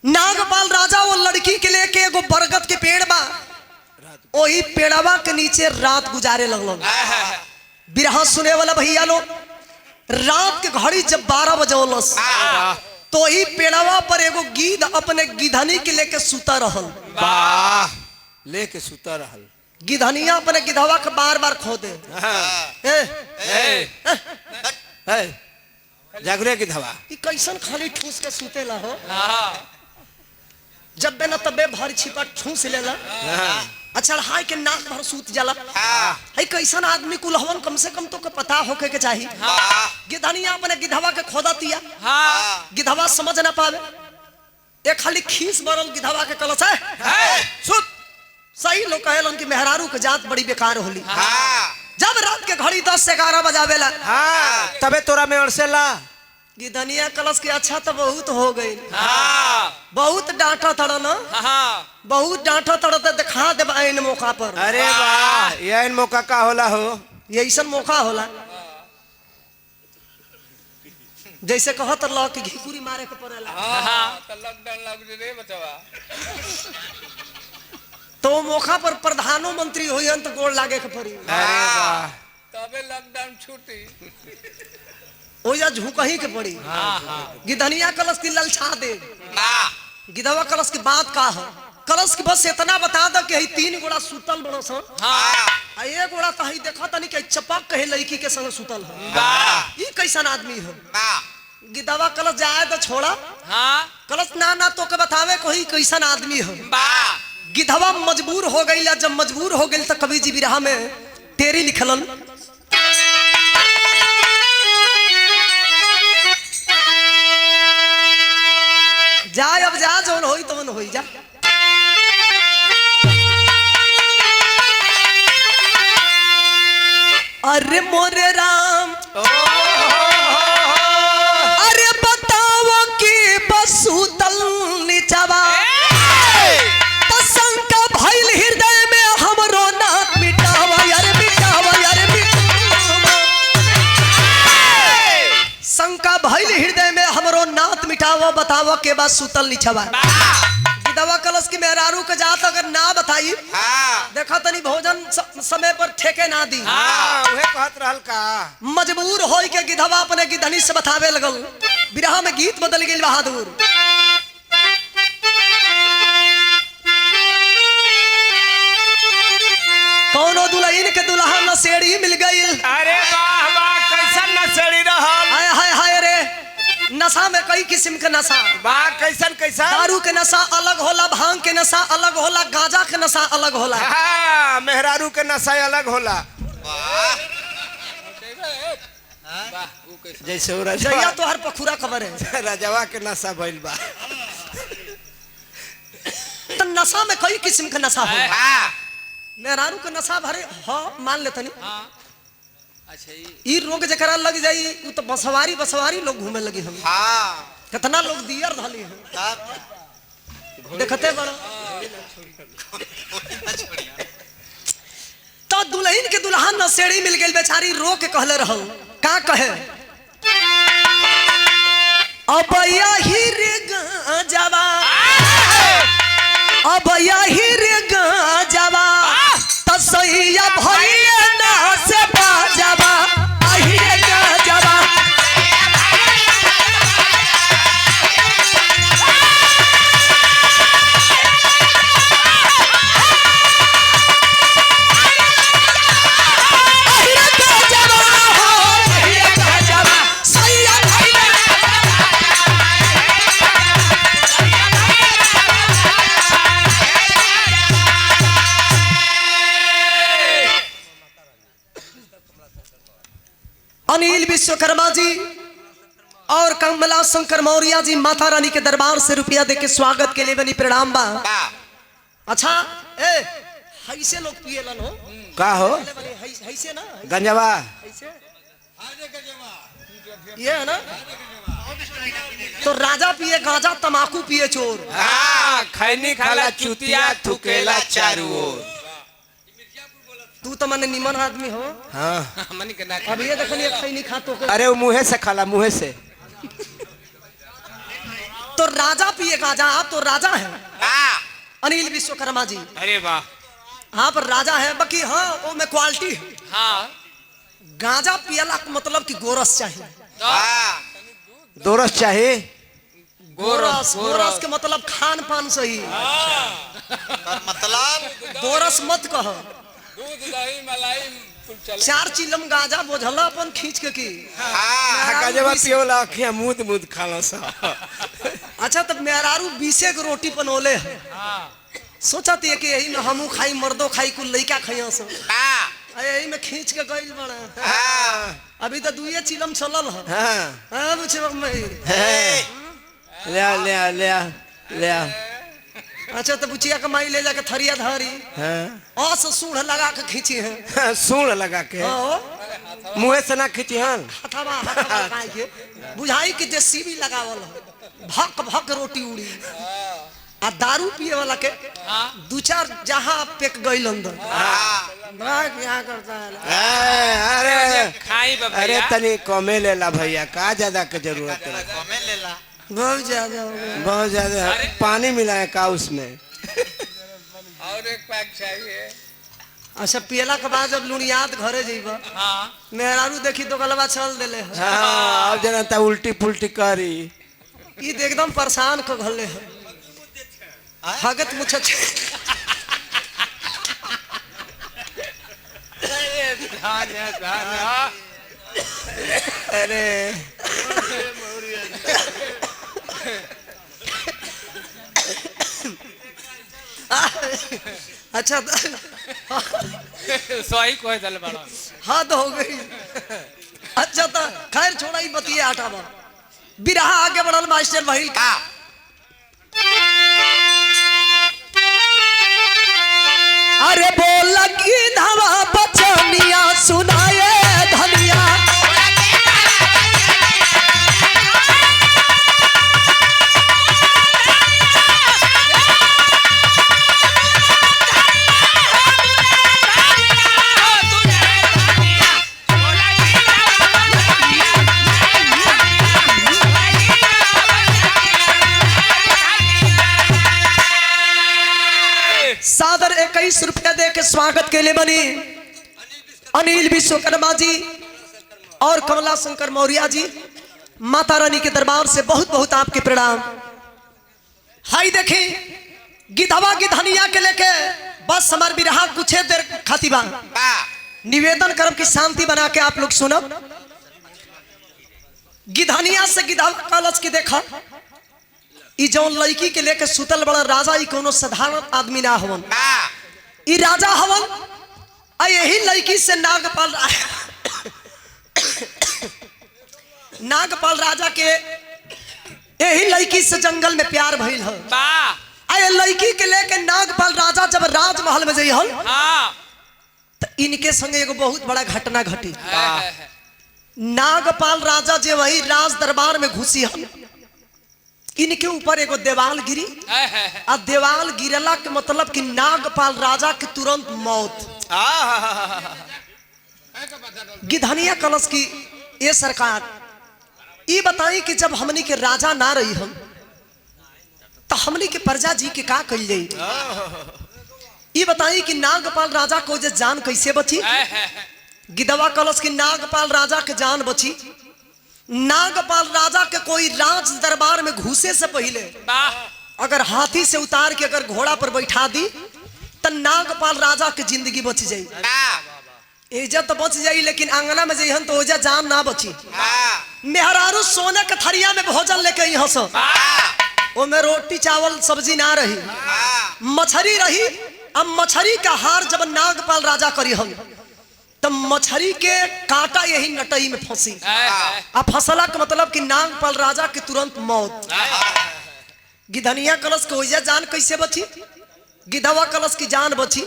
नागपाल राजा वो लड़की के लेके एगो बरगद के पेड़ बा वही पेड़वा के नीचे रात गुजारे लगलो बिरहा सुने वाला भैया लोग रात के घड़ी जब 12 बजे तो ही पेड़वा पर एगो गिद्ध अपने गिधनी के लेके सुता रहल लेके सुता रहल गिधनिया अपने गिधवा के बार बार खोदे जागरे की धवा कैसन खाली ठूस के सुतेला हो जब बे न तबे भर छिपा ठूस लेला अच्छा हाय के नाक भर सूत जाला है कैसन आदमी कुलहवन कम से कम तो के पता होके के चाहिए गिधनिया अपने गिधवा के खोदा दिया गिधवा समझ ना पावे एक खाली खीस बरल गिधवा के कलश है सुत सही लोग कहलन कि मेहरारू के जात बड़ी बेकार होली जब रात के घड़ी 10 से 11 बजावेला तबे तोरा में अड़सेला गिदनिया कलश के अच्छा तो बहुत हो गई, हाँ बहुत डांटा तड़ न, हाँ बहुत डांटा तड़ तो दिखा दे इन मौका पर। अरे वाह यह मौका का होला हो। ये ऐसा मौका होला जैसे कहत रह कि घिकुरी मारे के पड़ेला, लॉकडाउन लग रे बचवा। तो मौका पर प्रधानमंत्री होयन तो गोड़ लागे के पड़ी। अरे वाह तबे लॉकडाउन छूटी। ओया झुकही के पड़ी। गिदनिया कलश की ललचा दे, गिदवा कलश की बात का है। कलश की बस इतना बता दो कि 3 गोड़ा सुतल बड़ो सन, आ एक गोड़ा तो हई देखा तनी कि चपक कहे लड़की के संग सुतल है। ई कैसन आदमी है? गिदवा कलश जाए तो छोड़ा, कलश ना तो के बतावे कोई कैसन आदमी है। गिधवा मजबूर हो गई, जब मजबूर हो गई तो कवि जी बिरहा में तेरी लिखलन। जाए अब जा जौन होई तो होई जा। अरे मोरे राम अरे बताओ कि बसूतल निचवा शंका भइल हृदय में हमरो नाथ मिटावा यार मिटावा यार मिटावा। शंका भइल हृदय में हमरो नाथ मिटावा बतावा के बाद सुतल निचवा। दवा कलश की मेहरारू के जात अगर ना बताई देखा तनी भोजन समय पर ठेके ना दी। उहे कहत रहल का मजबूर होई के गिधवा अपने गिधनी से बतावे लगल। बिरहा में गीत बदल गई बहादुर। कौनो दुल्हन के दुल्हा नशेड़ी मिल गई। अरे वाह वाह कैसन नशेड़ी रहल। हाय हाय हाय रे नशा में कई किस्म के नशा। वाह कैसन कैसन। दारू के नशा अलग होला, भांग के नशा अलग होला, गांजा के नशा अलग होला। हाँ मेहरारू के नशा अलग होला। जैसे वो जैया तो हर पखुरा खबर है राजवा के नशा भइल बा। तो नशा में कई किस्म के नशा होला। मेहरारू के नशा भरे हाँ मान लेतनी। अच्छा ई रोग जकरा लग जाई उ तो बसवारी लोग घूमे लगी। हम कितना लोग दियर धली है देखते बड़ो। तो दुल्हन के दुल्हन नशेड़ी मिल गई, बेचारी रो के कहले रहल का कहे। अब यही रे गांजावा अब यही रे गांजावा तसैया भइया ना से बाजावा आही रे गांजावा। अनिल विश्वकर्मा जी और कमला शंकर मौर्य जी माता रानी के दरबार से रुपया दे के स्वागत के लिए बनी प्रणाम बा। अच्छा ए हैसे लोग पिएलन हो का हो हैसे ना गंजवा हैसे ये है ना। तो राजा पिए गांजा, तमाकू पिए चोर। खैनी खाला चुतिया थुकेला चारू ओर। तू तो मने निमन आदमी हो। हाँ मनी के ना अब ये देखनी खैनी खातो के। अरे वो मुँहे से खाला मुँहे से। तो राजा पिए गांजा, आप तो राजा है अनिल विश्वकर्मा जी। अरे वाह हाँ पर राजा है बाकी हाँ वो में क्वालिटी है। हाँ गांजा पियला का मतलब कि गोरस चाहिए। दोरस चाहे गोरस गोरस के मतलब खान पान सही। मतलब गोरस मत कह। दूध दही मलाई कुल चल। 4 चिलम गांजा बोझला अपन खींच के की। गंजवा पियोला अखिया मूद खाला सा। अच्छा तब मेहरारू 20 के रोटी बनोले है। सोचत है कि यही में हमू खाई मर्दो खाई कुल लइका खाइयो सो। यही में खींच के गइल बड़ा। अभी तो 2 चिलम चलल है। हां बुझे मैं ले अच्छा तो बुचिया कमाई ले जाके थरिया धारी हाँ औस सूढ़ लगा के खींची है। सूढ़ लगा के हाँ मुँह से ना खींची हन हथवा काहे के बुझाई कि जे सीबी लगावल हो भक भक रोटी उड़ी आ दारू पिए वाला के दू चार जहां पेक गइल अंदर क्या करता है अरे खाई बा अरे भैया तनी कमे लेला भैया का ज्यादा के जरूरत है कमे लेला बहुत ज्यादा हो गया बहुत ज्यादा पानी मिलाए का उसमें और एक पैक चाहिए अच्छा पियला के बाद जब लुनियाद घरे जइबा हाँ मेहरारू देखी तो गलबा चल देले है हाँ अब जनता उल्टी पुल्टी करी ई तो एकदम परेशान को घले है हगत मुछ अरे अच्छा सही कोई दल बड़ा हद हो गई अच्छा तो खैर छोड़ा ही बतिए आटा बा बिरहा आगे बढ़ल मास्टर भइल का अरे बोल की धवा बचनिया सुनाए धनिया सादर 21 रुपया दे के स्वागत के लिए बनी अनिल विश्वकर्मा जी और कमला शंकर मौर्य जी। माता रानी के दरबार से बहुत बहुत आपके प्रणाम। हाई देखी गिधवा गिधनिया के लेके बस हमार बिरहा कुछ देर खातिबा निवेदन करब की शांति बना के आप लोग सुनब। गिधनिया से गिधवा कलच के देखा ई जौन लड़की के लेके सुतल बड़ा राजा ई कोनो साधारण आदमी ना हवन ई राजा हवन आ यही लड़की से नागपाल नागपाल राजा के यही लड़की से जंगल में प्यार भइल है आ ये लड़की के लेके नागपाल राजा जब राजमहल में जइहल तो इनके संगे एगो बहुत बड़ा घटना घटी। नागपाल राजा जे वही राज दरबार में घुसी हन इनके ऊपर एगो देवाल गिरी आ देवाल गिरला के मतलब कि नागपाल राजा के तुरंत मौत। गिधनिया कलश की ये सरकार ये बताई कि जब हमनी के राजा ना रही हम तो हमनी के प्रजा जी के का कल जाई। ये बताई कि नागपाल राजा को जे जान कैसे बची। गिधवा कलश की नागपाल राजा के जान बची। नागपाल राजा के कोई राज दरबार में घुसे से पहले अगर हाथी से उतार के अगर घोड़ा पर बैठा दी तो नागपाल राजा की जिंदगी बच जाई। इज्जत तो बच जाई लेकिन आंगना में जइहन तो ओजा जान ना बची। मेहरारू सोने के थरिया में भोजन लेके यहाँ से वो में रोटी चावल सब्जी ना रही मछली रही। अब मछली का हार जब नागपाल राजा करी हम तो मछली के कांटा यही नटई में फंसी। अब फसला का मतलब कि नागपाल राजा की तुरंत मौत। गिधनिया कलश को ओजा जान कैसे बची। गिधवा कलश की जान बची।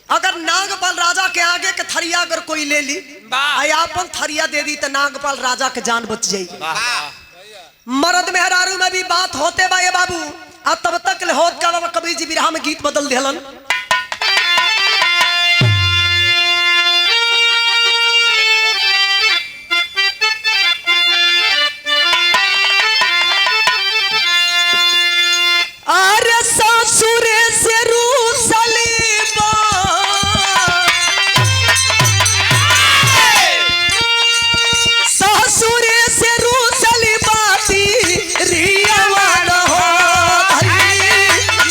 अगर नागपाल राजा के आगे के थरिया अगर कोई ले ली अपन थरिया दे दी तो नागपाल राजा के जान बच जाई। मर्द मेहरारू में भी बात होते बा ये बाबू अब तब तक होत का कबीर जी बिरहा में गीत बदल दिलन। अरे ससुरे से रूसली ससुरे से रूसली बाती रियवान हो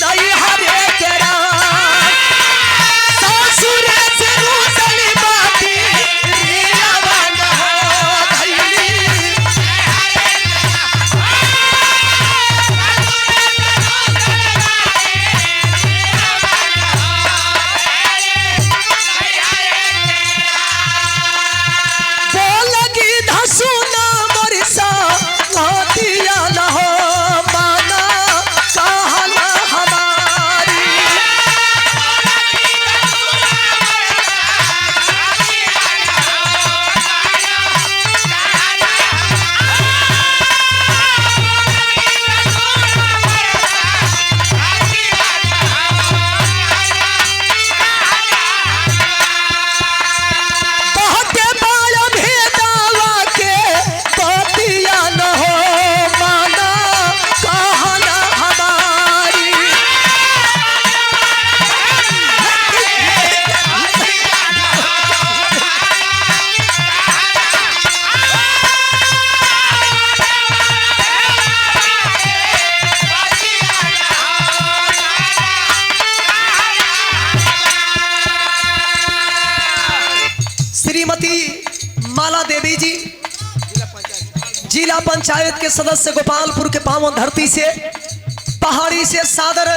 नहीं हरे तेरा पंचायत के सदस्य गोपालपुर के पावन धरती से पहाड़ी से सादर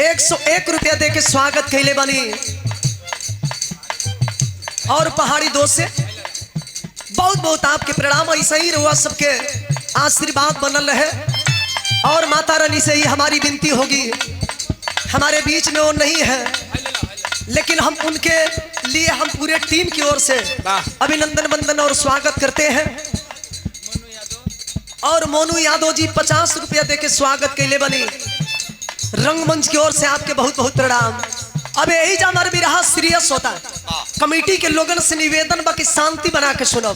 101 रुपया दे के स्वागत कैले बनी और पहाड़ी दोस्त से बहुत बहुत आपके प्रणाम। ऐसे ही रहुआ सबके आशीर्वाद बनल रहे और माता रानी से ही हमारी विनती होगी। हमारे बीच में वो नहीं है लेकिन हम उनके लिए हम पूरे टीम की ओर से अभिनंदन वंदन और स्वागत करते हैं। और मोनू यादव जी 50 रुपया दे के स्वागत के लिए बनी। रंगमंच की ओर से आपके बहुत बहुत प्रणाम। अब यही जा हमारे भी रहा सीरियस होता है। कमेटी के लोगन से निवेदन बाकी शांति बना के सुनो।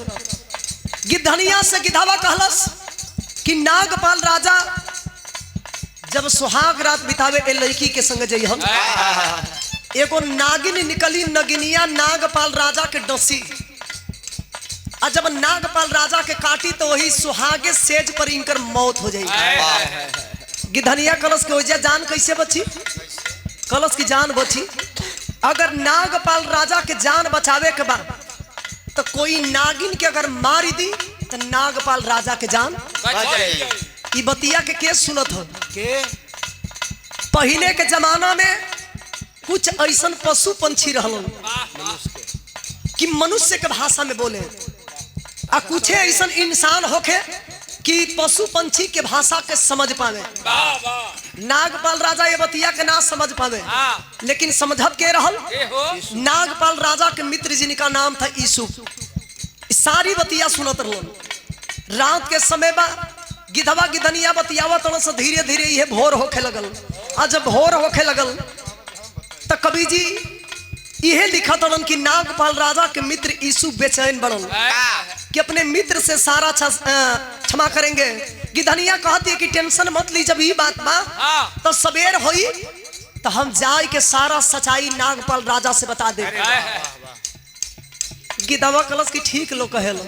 गिद्धनिया से गिधावा कहलस कि नागपाल राजा जब सुहाग रात बितावे ए लड़की के संग जई हम एगो नागिन निकली नगिनिया नागपाल राजा के डसी और जब नागपाल राजा के काटी तो वही सुहागे सेज पर इनकर मौत हो जाएगी। गिधनिया कलश के वजह जान कैसे बची? कलश की जान बची। अगर नागपाल राजा के जान बचावे के बाद तो कोई नागिन के अगर मारी दी तो नागपाल राजा के जान ई बतिया के केस सुनत हो के पहले के जमाना में कुछ ऐसन पशु पंछी रहलन कि मनुष्य के भाषा में बोले आ कुछ ऐसा इंसान होके कि पशु पंछी के भाषा के समझ पावे। नागपाल राजा ये बतिया के ना समझ पावे लेकिन समझत के रहल नागपाल राजा के मित्र जिनका नाम था ईसु। सारी बतिया सुनत रहल। रात के समय बा गिधवा गिधनिया बतियावा तो से धीरे धीरे ये भोर होके लगल। और जब भोर होके लगल तो कवि जी यह लिखा था कि नागपाल राजा के मित्र ईसु बेचैन बनल कि अपने मित्र से सारा क्षमा करेंगे। गिधनिया कहती है कि टेंशन मत ली, जब ये बात बा तो सवेर होई तो हम जाए के सारा सच्चाई नागपाल राजा से बता दे। गिधवा कलश की ठीक लोग कहेल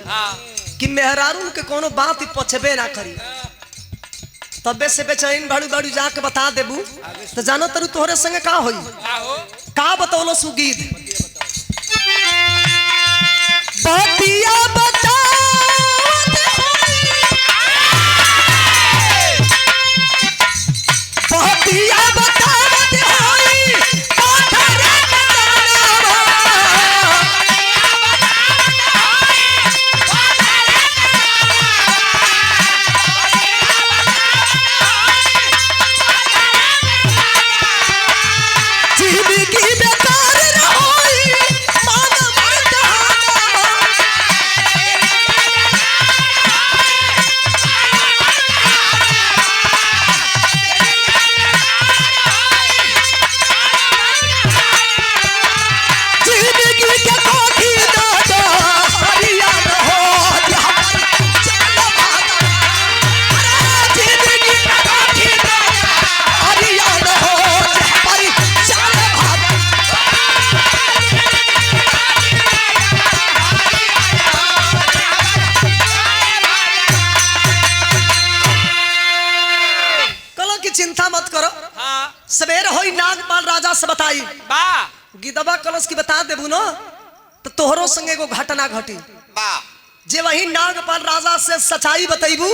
कि मेहरारू के कोनो बात पछबे ना करी तबे से बेचैन बाड़ू बाड़ू जाके बता देबू तो जानो तरु तोहरे संगे का होई का बतौलो सुगीत बतिया बतावत बतिया बतावत होई पथरे सवेर होई नागपाल राजा से बताई गिदबा कलश की बता देबू न तो तोहरो संगे एगो घटना घटी जे वही नागपाल राजा से सच्चाई बतैबू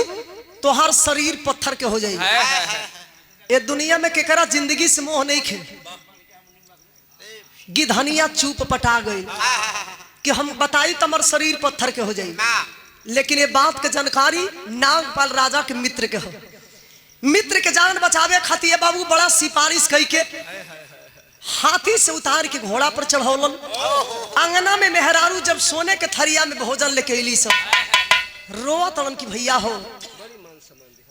तो हर शरीर पत्थर के हो जाई। ये दुनिया में केकरा जिंदगी से मोह नहीं खे। गिधनिया चुप पटा गई कि हम बताई तो हमार शरीर पत्थर के हो जाई। लेकिन ये बात के जानकारी नागपाल राजा के मित्र के हो। मित्र के जान बचावे खातिर बाबू बड़ा सिफारिश कई के हाथी से उतार के घोड़ा पर चढ़ौलन। अंगना में मेहरारू जब सोने के थरिया में भोजन लेके अली सब रोआ तलन की भैया हो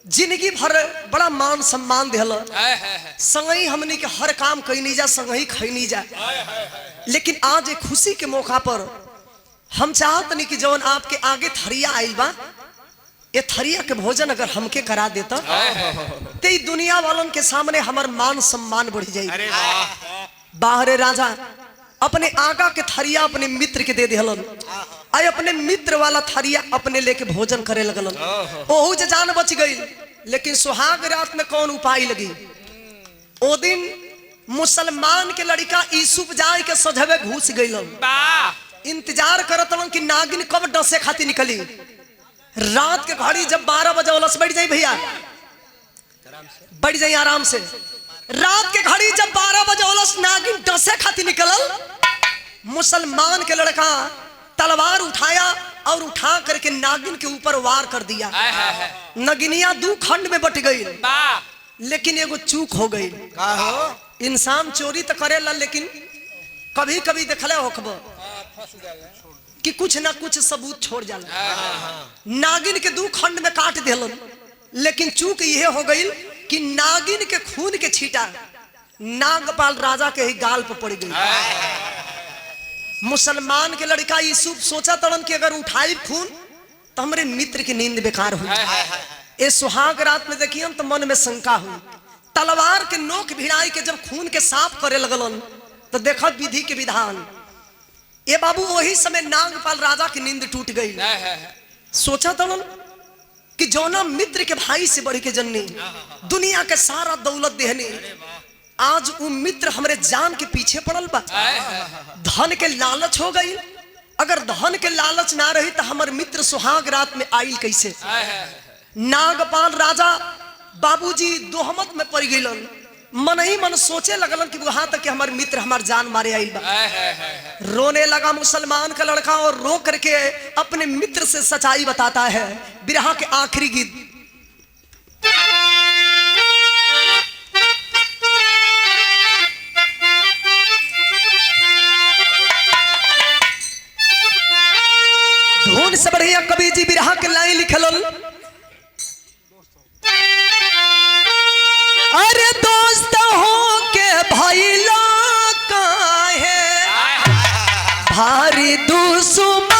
जिंदगी भर बड़ा मान सम्मान दिल संगही हमने के हर काम कहीं जा संगही खैनी जा। लेकिन आज एक खुशी के मौका पर हम चाहत नहीं कि जौन आपके आगे थरिया आइल बा ये थरिया के भोजन अगर हमके करा देता तो दुनिया वालों के सामने हमार मान सम्मान बढ़ जाए। बाहरे राजा अपने आगा के थरिया अपने मित्र के दे दिलन आई अपने मित्र वाला थरिया अपने लेके भोजन करे लगलन। ओहू जे जान बच गई। लेकिन सुहाग रात में कौन उपाय लगी? ओ दिन मुसलमान के लड़का यूसुफ जाए के सजवे घुस गईलन। इंतजार करतलन कि नागिन कब डसे खाती निकली। रात के घड़ी जब 12 बजे उलस बैठ जाई भैया, बैठ जाई आराम से। रात के घड़ी जब 12 बजे उलस नागिन डसे खाती निकलल, मुसलमान के लड़का तलवार उठाया और उठा करके नागिन के ऊपर वार कर दिया। नगिनिया 2 खंड में बट गई, लेकिन एगो चूक हो गई। का हो इंसान चोरी तो करेला, लेकिन कभी कभी देखले होखब कि कुछ ना कुछ सबूत छोड़ जाला। नागिन के 2 खंड में काट दिलन, लेकिन चूक यह हो गई कि नागिन के खून के छींटा नागपाल राजा के ही गाल पर पड़ गई। मुसलमान के लड़का यूसुफ सोचा तड़न कि अगर उठाई खून तो हमारे मित्र की नींद बेकार हुई। ये सुहाग रात में देखिए तो मन में शंका हुई। तलवार के नोक भिड़ाई के जब खून के साफ करे लगलन तो देखा विधि के विधान। ये बाबू वही समय नागपाल राजा की नींद टूट गई। सोचा तड़न कि जौना मित्र के भाई से बढ़ के जननी, दुनिया के सारा दौलत देहनी, आज वो मित्र हमरे जान के पीछे पड़ल बा। धन के लालच हो गई। अगर धन के लालच ना रही तो हमार मित्र सुहाग रात में आइल कैसे। नागपाल राजा बाबूजी दोहमत में पड़ गइलन। मन ही मन सोचे लगलन कि वहां तक कि हमार मित्र हमार जान मारे आइल बा। रोने लगा मुसलमान का लड़का और रो करके अपने मित्र से सच्चाई बताता है। बिरहा के आखिरी गीत। धुन से बढ़िया कवि जी बिरहा के लाइन लिखलन। अरे दोस्त हो के भइला काहे भारी दुश्मनवा,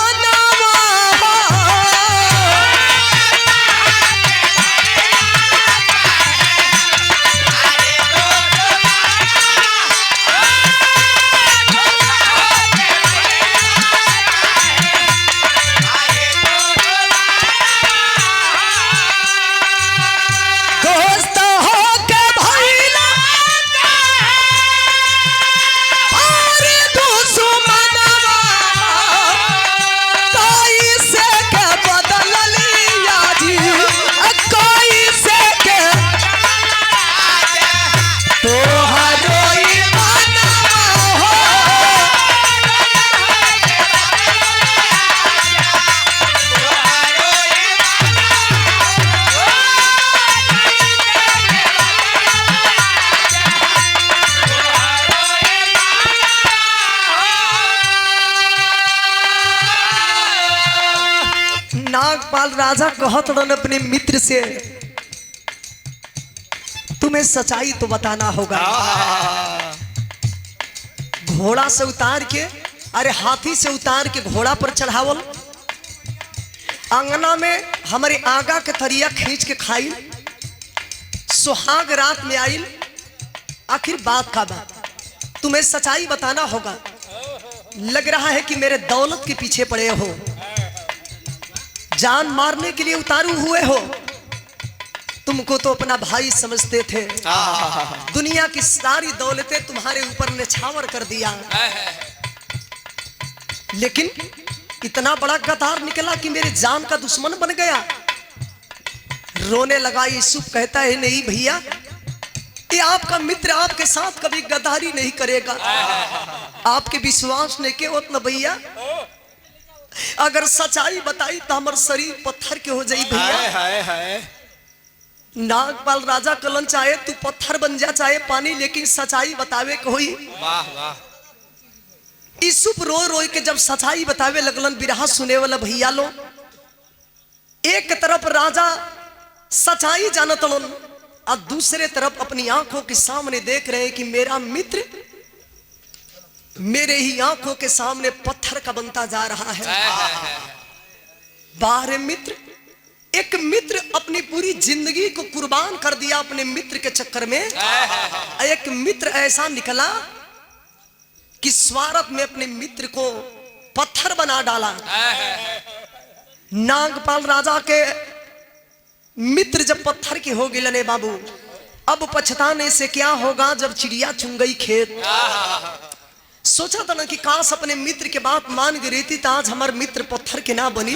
नागपाल राजा कहत रहन अपने मित्र से, तुम्हें सच्चाई तो बताना होगा। घोड़ा से उतार के, अरे हाथी से उतार के घोड़ा पर चढ़ावल, अंगना में हमारे आगा के थरिया खींच के खाई, सुहाग रात में आइल। आखिर बात का बात, तुम्हें सच्चाई बताना होगा। लग रहा है कि मेरे दौलत के पीछे पड़े हो, जान मारने के लिए उतारू हुए हो। तुमको तो अपना भाई समझते थे, दुनिया की सारी दौलतें तुम्हारे ऊपर निछावर कर दिया, लेकिन इतना बड़ा गद्दार निकला कि मेरे जान का दुश्मन बन गया। रोने लगा यूसुफ, कहता है नहीं भैया, ये आपका मित्र आपके साथ कभी गद्दारी नहीं करेगा। आपके विश्वास ने के उतना भैया, अगर सच्चाई बताई तो हमार शरीर पत्थर के हो जाई भैया। नागपाल राजा कलन, चाहे तू पत्थर बन जा चाहे पानी, लेकिन सच्चाई बतावे को होई। वाह वाह। यूसुफ रो रो के जब सच्चाई बतावे लगलन, बिरहा सुने वाला भैया लो, एक तरफ राजा सच्चाई जानत लन और दूसरे तरफ अपनी आंखों के सामने देख रहे हैं कि मेरा मित्र मेरे ही आंखों के सामने पत्थर का बनता जा रहा है। बाहर मित्र, एक मित्र अपनी पूरी जिंदगी को कुर्बान कर दिया अपने मित्र के चक्कर में। एक मित्र ऐसा निकला कि स्वार्थ में अपने मित्र को पत्थर बना डाला। नागपाल राजा के मित्र जब पत्थर के हो गए बाबू, अब पछताने से क्या होगा जब चिड़िया चुन गई खेत। सोचा था ना कि काश अपने मित्र के बात मान गई रहती तो आज हमारे मित्र पत्थर के ना बनी।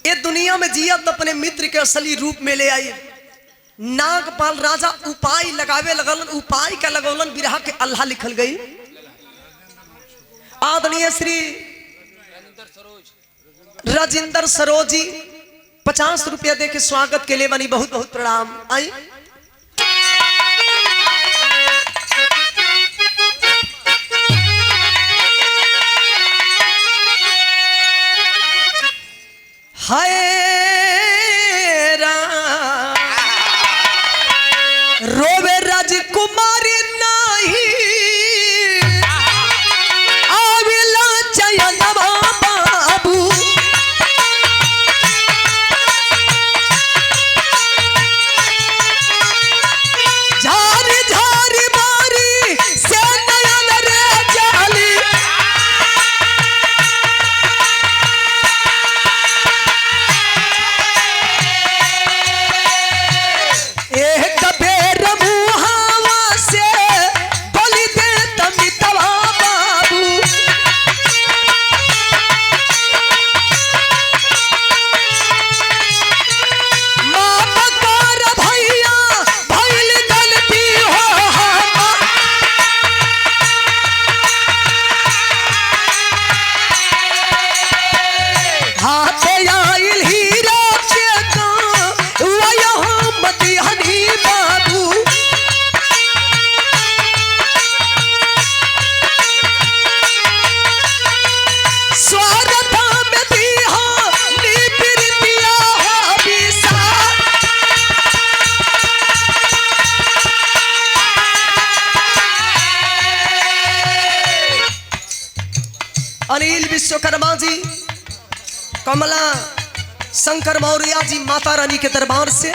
ये दुनिया में जियत अपने मित्र के असली रूप में ले आई। नागपाल राजा उपाय लगावे लगलन, उपाय का लगौलन बिरहा के अल्लाह लिखल गई। आदरणीय श्री राजेंद्र सरोज जी 50 रुपया दे के स्वागत के लिए बनी, बहुत बहुत प्रणाम। आई हाय रोवे राजकुमारी नाही आविला चयन बाबू झारी झारी मारी से नयन रे जाली एक बेर मुहावा से बोली दे तमितवा बाबू माफ कर भैया भइल गलती हो हाथ आइल हीरा के का वह मती हनी बाबू स्वागत में दी हो नी प्रीतिया हो बिसा अनिल विश्वकर्मा जी, कमला शंकर मौर्य जी, माता रानी के दरबार से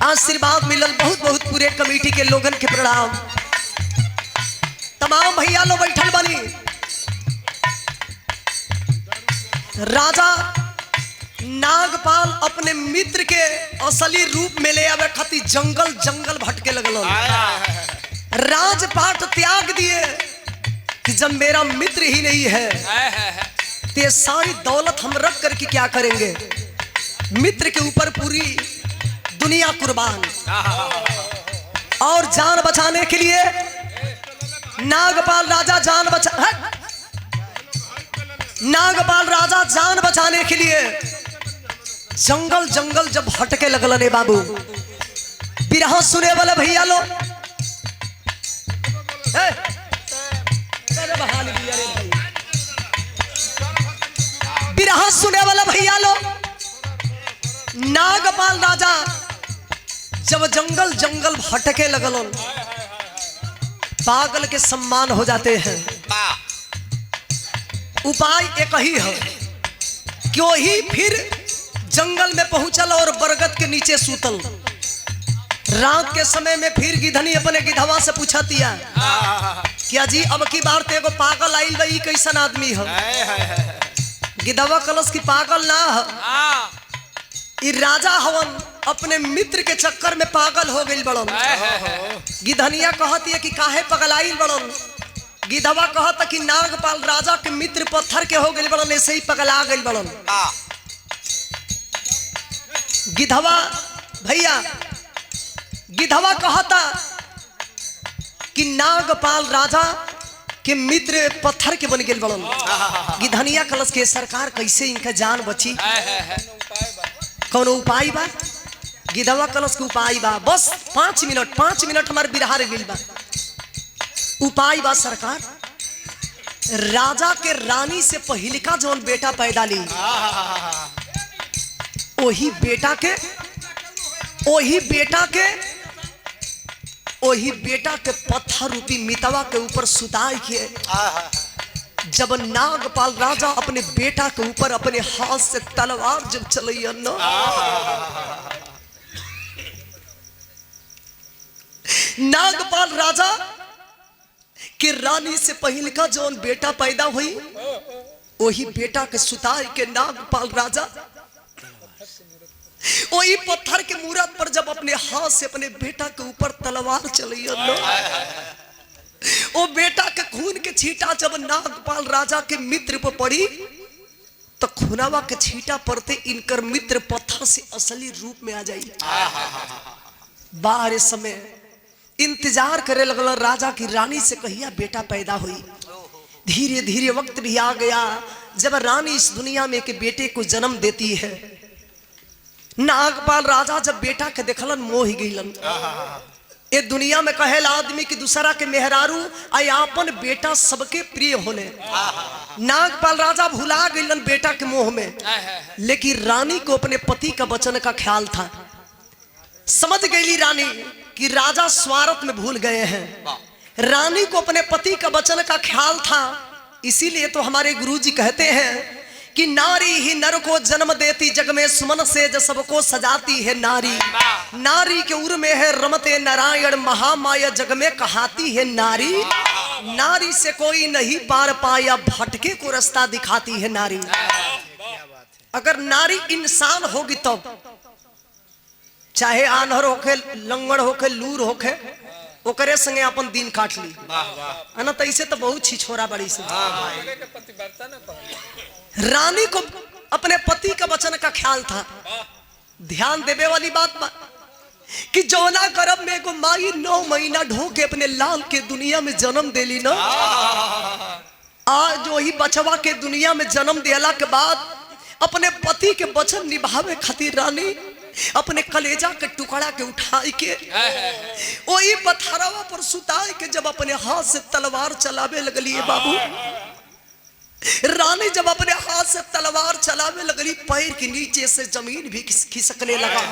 आशीर्वाद मिलल। बहुत बहुत पूरे कमेटी के लोगन के प्रणाम। तमाम भैया लोग बैठल बनी। राजा नागपाल अपने मित्र के असली रूप में ले आवे खातिर जंगल जंगल भटके लगल। राजपाट त्याग दिए कि जब मेरा मित्र ही नहीं है तो ये सारी दौलत हम रख करके क्या करेंगे। मित्र के ऊपर पूरी दुनिया कुर्बान। और जान बचाने के लिए नागपाल राजा जान बचाने के लिए जंगल जंगल जब हटके लगल रे बाबू। बिरहा सुने वाले भैया लो, बिरहा सुने वाला भैया लो, नागपाल राजा जब जंगल जंगल भटके लगल, पागल के सम्मान हो जाते हैं। उपाय एक ही है, क्यों ही फिर जंगल में पहुंचल और बरगद के नीचे सूतल। रात के समय में फिर गिधनी अपने गिधवा से पूछा दिया, क्या जी अब की बार ते एगो पागल आइल बा, ई कैसन आदमी है। गिधवा कलश की पागल ना है, ई राजा हवन, अपने मित्र के चक्कर में पागल हो गई बड़न। गिधनिया कहती है कि काहे पगलाइल बड़न। गिधवा कहता कि नागपाल राजा के मित्र पत्थर के हो गई बड़न, ऐसे ही पगला गई बड़न। गिधवा भैया, गिधवा कहता कि नागपाल राजा के मित्र पत्थर के बन गए बड़न। गिधनिया कलश के सरकार कैसे इनका जान बची, कौन उपाय बा। गिधवा कलश के उपाय बा, बस 5 मिनट हमारे बिरहा गिल बा। उपाय बा सरकार, राजा के रानी से पहिलका जौन बेटा पैदा ली, वही बेटा के पत्थर रूपी मितवा के ऊपर सुताई के जब नागपाल राजा अपने बेटा के ऊपर अपने हाथ से तलवार जब चलैया न, नागपाल राजा के रानी से पहले का जौन बेटा पैदा हुई, वही बेटा के सुताई के नागपाल राजा वही पत्थर के मूरत पर जब अपने हाथ से अपने बेटा के ऊपर तलवार चलैया न, वो बेटा के खून के छींटा जब नागपाल राजा के मित्र पर पड़ी, तो खुनावा के छीटा पड़ते इनकर मित्र पत्थर से असली रूप में आ जाई। बाहर समय इंतजार करे लगल राजा की रानी से कहिया बेटा पैदा हुई। धीरे धीरे वक्त भी आ गया जब रानी इस दुनिया में के बेटे को जन्म देती है। नागपाल राजा जब बेटा के देखलन मोह गईलन। ये दुनिया में कहेला आदमी की दूसरा के मेहरारू आपन बेटा सबके प्रिय होने। नागपाल राजा भुला गईलन बेटा के मोह में, लेकिन रानी को अपने पति का वचन का ख्याल था। समझ गई रानी कि राजा स्वार्थ में भूल गए हैं। रानी को अपने पति का वचन का ख्याल था, इसीलिए तो हमारे गुरुजी कहते हैं कि नारी ही नर को जन्म देती, जग में सुमन से जो सबको सजाती है नारी। नारी के उर में है रमते नारायण, महामाया जग में कहाती है नारी। नारी से कोई नहीं पार पाया, भटके को रास्ता दिखाती है नारी। अगर नारी इंसान होगी तब चाहे आन्हर होके, लंगड़ होके, लूर होके, ओकरे संगे अपन दिन काट ली है ना। तैसे तो बहुत छिछोरा बड़ी से। रानी को अपने पति का वचन का ख्याल था। ध्यान देवे वाली बात कि जौना गर्भ में को माई 9 महीना ढोके अपने लाल के दुनिया में जन्म देली ना, आज वही बचवा के दुनिया में जन्म देला के बाद अपने पति के वचन निभावे खातिर रानी अपने कलेजा के टुकड़ा के उठाई के वही पथरावा पर सुताई के जब अपने हाथ से तलवार चलावे लगली है बाबू। रानी जब अपने हाथ से तलवार चलावे लगली, पैर के नीचे से जमीन भी खिसकने लगा।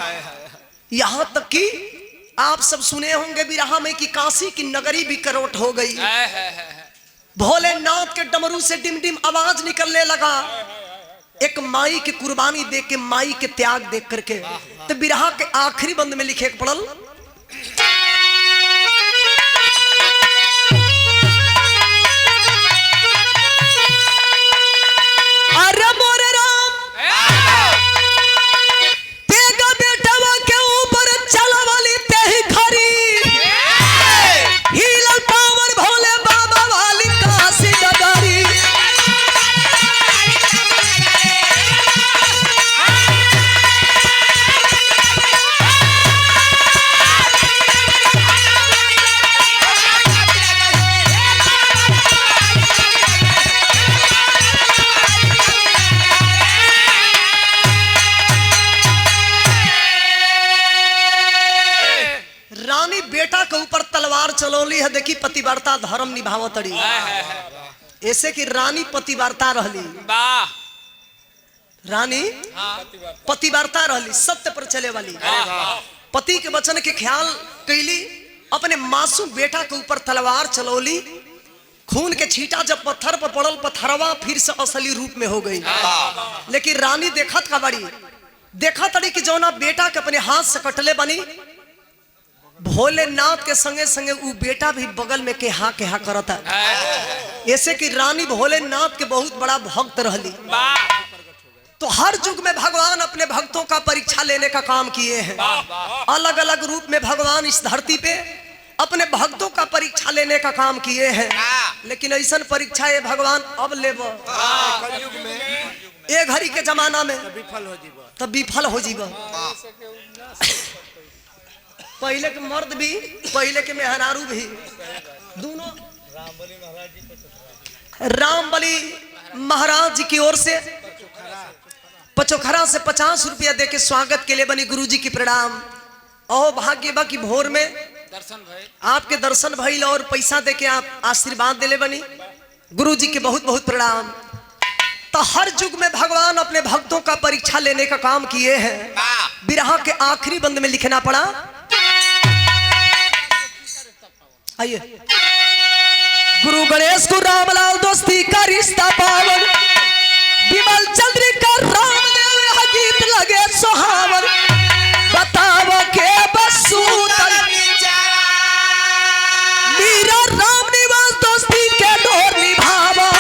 यहाँ तक कि आप सब सुने होंगे बिरहा में कि काशी की नगरी भी करोट हो गई। भोलेनाथ के डमरू से डिम डिम आवाज निकलने लगा। एक माई की कुर्बानी देख के, माई के त्याग देख करके, तो बिरहा के आखिरी बंद में लिखे पड़ल, अरे मोरे राम तेगा बेटवा के ऊपर चला वाली तेही खरी, हीलल पावर भोले बाबा वाली काशी नगरी। रानी बेटा के ऊपर तलवार चलौली है। देखी पतिव्रता धर्म निभावतड़ी, ऐसे कि रानी पतिव्रता रहली। रानी पतिव्रता रहली, सत्य पर चले वाली, पति के वचन के ख्याल कैली। अपने मासूम बेटा के ऊपर तलवार चलौली। खून के छींटा जब पत्थर पर पड़ल, पत्थरवा फिर से असली रूप में हो गई। लेकिन रानी देखत का बड़ी, देखा तड़ी कि जौना बेटा के अपने हाथ से कटले बनी, भोलेनाथ के संगे संगे वो बेटा भी बगल में केहा केहा करता। ऐसे कि रानी भोलेनाथ के बहुत बड़ा भक्त रहली। तो हर युग में भगवान अपने भक्तों का परीक्षा लेने का काम किए हैं। अलग अलग रूप में भगवान इस धरती पे अपने भक्तों का परीक्षा लेने का काम किए हैं। लेकिन ऐसा परीक्षा ये भगवान अब लेब ए घड़ी के जमाना में तब विफल हो जीव। पहले के मर्द भी, पहले के मेहरारू भी, दोनों रामबली महाराज जी की ओर से पचोखरा से 50 रुपया दे के स्वागत के लिए बनी। गुरुजी की प्रणाम। और भाग्य बा की भोर में दर्शन भाई, आपके दर्शन भइल और पैसा दे के आप आशीर्वाद दिले बनी। गुरुजी के बहुत बहुत प्रणाम। तो हर युग में भगवान अपने भक्तों का परीक्षा लेने का काम किए हैं। बिरहा के आखिरी बंद में लिखना पड़ा, आइए, गुरु गणेश को रामलाल दोस्ती का रिश्ता पावन, विमल चंद्रिका रामदेव गीत लगे सुहावन, बताओ के बसूतल मीरा राम निवास दोस्ती के डोर निभावा।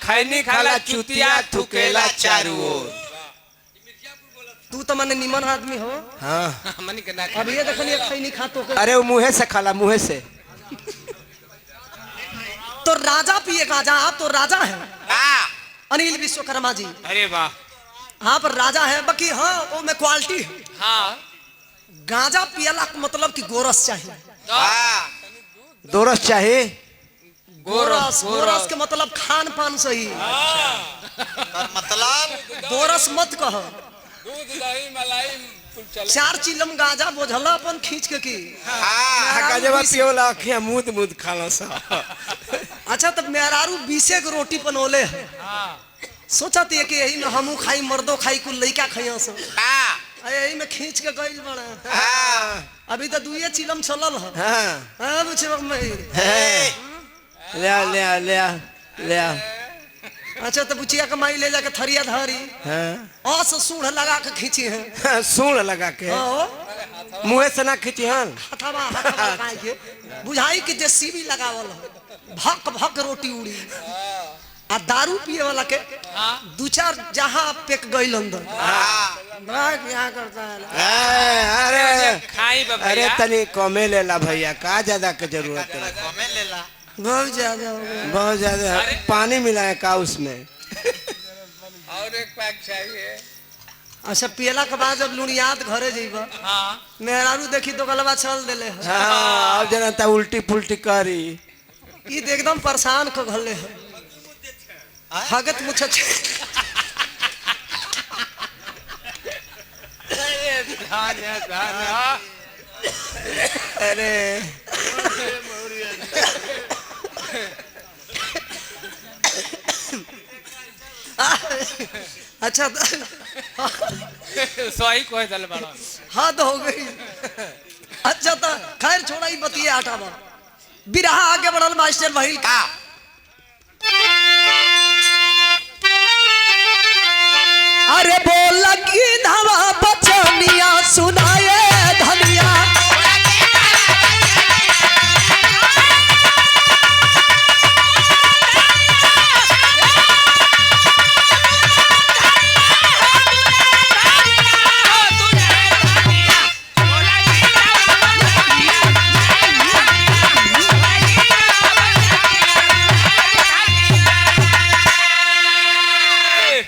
खैनी खाला चुतिया थुकेला चारू ओर। तू तो मने निमन आदमी हो। हाँ हमनी के ना अब ये देखो ये खैनी खातो के अरे वो मुँहे से खाला मुँहे से। तो राजा पिए गांजा। आप तो राजा हैं हाँ अनिल विश्वकर्मा जी। अरे वाह। हाँ पर राजा है बाकी हाँ वो में क्वालिटी है। हाँ गांजा पियला का मतलब कि गोरस चाहिए। हाँ दोरस चाहिए। गोरस गोरस के मतलब खान पान सही। और मतलब गोरस मत कह। दूध दही मलाई कुल चले। 4 चिलम गांजा बोझला अपन खींच के की। हाँ गजबा पियोला अखियां मूद मूद खाला सा। अच्छा तब मेहरारू 20 के रोटी बनोले है। सोचा थी कि यही में हमू खाई मर्दो खाई कुल लइका खाइयो सब। हाँ यही में खींच के गइल बड़ा। हाँ अभी तो 2 चिलम चलल है। हाँ हां बुझे में। ले आ ले आ ले आ ले आ। अच्छा तो बुचिया कमाई ले जाके थरिया धरी हाँ औस सूढ़ लगा के खींची है। सूढ़ लगा के ओ मुँहे से ना खींची हन। हथवा काहे के बुझाई कि जेसीबी लगावल है। भक भक रोटी उड़ी। आ दारू पिए वाला के 2-4 जहां पेक गइल अंदर। बड़ा क्या करता है। अरे खाई बाबा अरे तनी कमे लेला भैया का ज्यादा के जरूरत है। कमे लेला बहुत ज्यादा हो गया। बहुत ज्यादा पानी मिलाए का उसमें। और एक पैक चाहिए। अच्छा पियला के बाद जब लुनियात घरे जइबा हाँ मेहरारू देखी तो गलबा चल देले है। हाँ अब जनता उल्टी पुल्टी करी। ई तो एकदम परेशान क घले है। हगत मुछ अरे अच्छा सही कोई दल बड़ा। हद हो गई। अच्छा तो खैर छोड़ा ही बतिए हटावा। बिरहा आगे बढ़ल मास्टर भइल का। अरे बोल की धावा बचनिया सुनाए धनिया।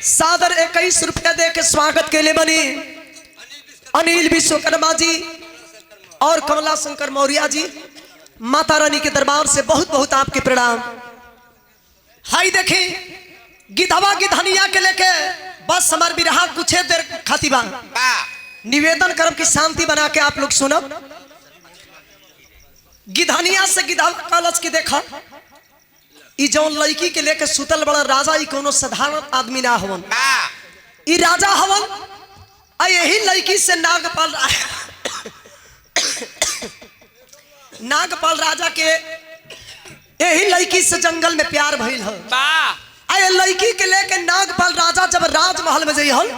सादर 21 रुपया दे के स्वागत के लिए बनी अनिल विश्वकर्मा जी और कमला शंकर मौर्य जी। माता रानी के दरबार से बहुत बहुत आपके प्रणाम। हाई देखी गिधवा गिधनिया के लेके बस हमार बिरहा कुछ देर खातिबा निवेदन करब की शांति बना के आप लोग सुनब। गिधनिया से गिधवा कलच की देखा ई जौन लड़की के लेके सुतल बड़ा राजा ई कोनो साधारण आदमी ना हवन। ई राजा हवन। आ यही लड़की से नागपाल नागपाल राजा के यही लड़की से जंगल में प्यार भइल है। आ लड़की के लेके नागपाल राजा जब राजमहल में जइहल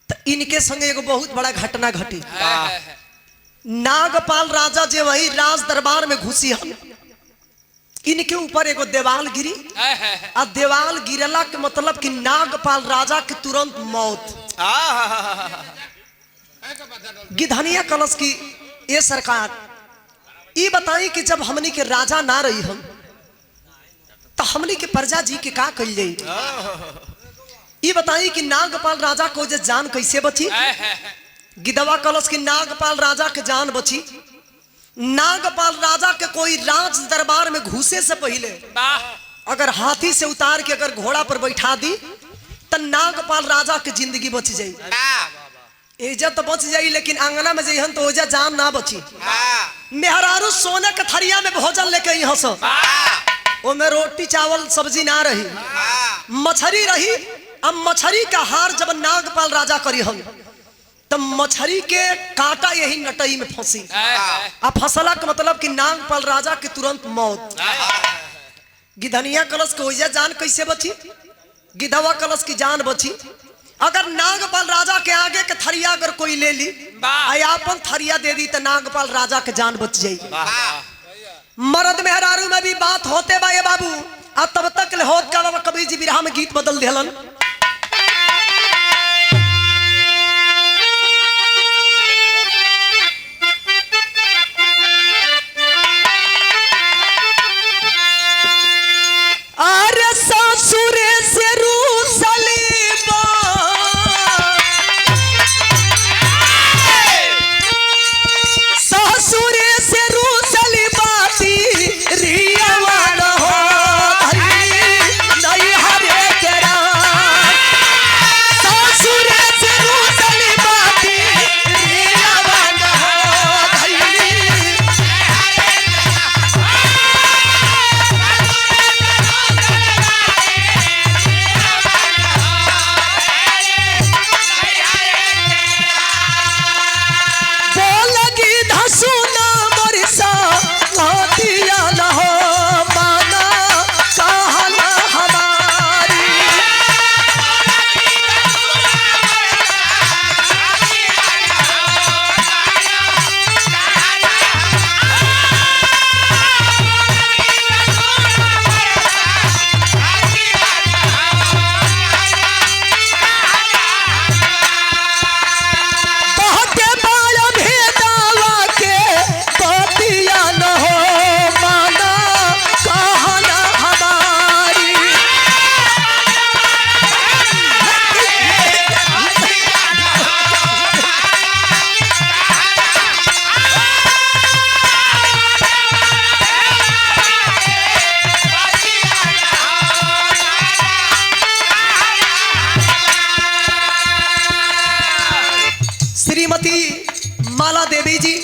तो इनके संगे एगो बहुत बड़ा घटना घटी। नागपाल राजा जे वही राज दरबार में घुसी हल इनके ऊपर एगो देवाल गिरी। आ देवाल गिरला के मतलब कि नागपाल राजा के तुरंत मौत। गिधनिया कलश की ये सरकार ये बताई कि जब हमनी के राजा ना रही हम तो हमनी के प्रजा जी के का कल जाई। ये बताई कि नागपाल राजा को जे जान कैसे बची। गिधवा कलश की नागपाल राजा के जान बची। नागपाल राजा के कोई राज दरबार में घुसे से पहले अगर हाथी से उतार के अगर घोड़ा पर बैठा दी तो नागपाल राजा की जिंदगी बच जाई। इज्जत तो बच जाई लेकिन आंगना में जइहन तो ओजा जान ना बची। मेहरारू सोने के थरिया में भोजन लेके यहाँ से वो में रोटी चावल सब्जी ना रही मछली रही। अब मछली का हार जब नागपाल राजा करी हम तो मछली के कांटा यही नटई में फंसी। अब फसला का मतलब कि नागपाल राजा के तुरंत मौत। गिधनिया कलश को ओइजा जान कैसे बची। गिधवा कलश की जान बची। अगर नागपाल राजा के आगे के थरिया अगर कोई ले ली अपन थरिया दे दी तो नागपाल राजा के जान बच जाई। मर्द मेहरारू में भी बात होते बा ये बाबू। अब तब तक होत का कवि जी बिरहा में गीत बदल दिलन। अरे ससुरे से रूसली बा ससुरे से रूसली बाती रियावा न हो नहीं हरे केरा ससुरे से रूसली बाती रियावा न हो बोलगी धसुना मरसा लातिया न हो माना कहना हमारी बहके माया भेदावा के बतिया न हो माना कहना हमारी श्रीमती माला देवी जी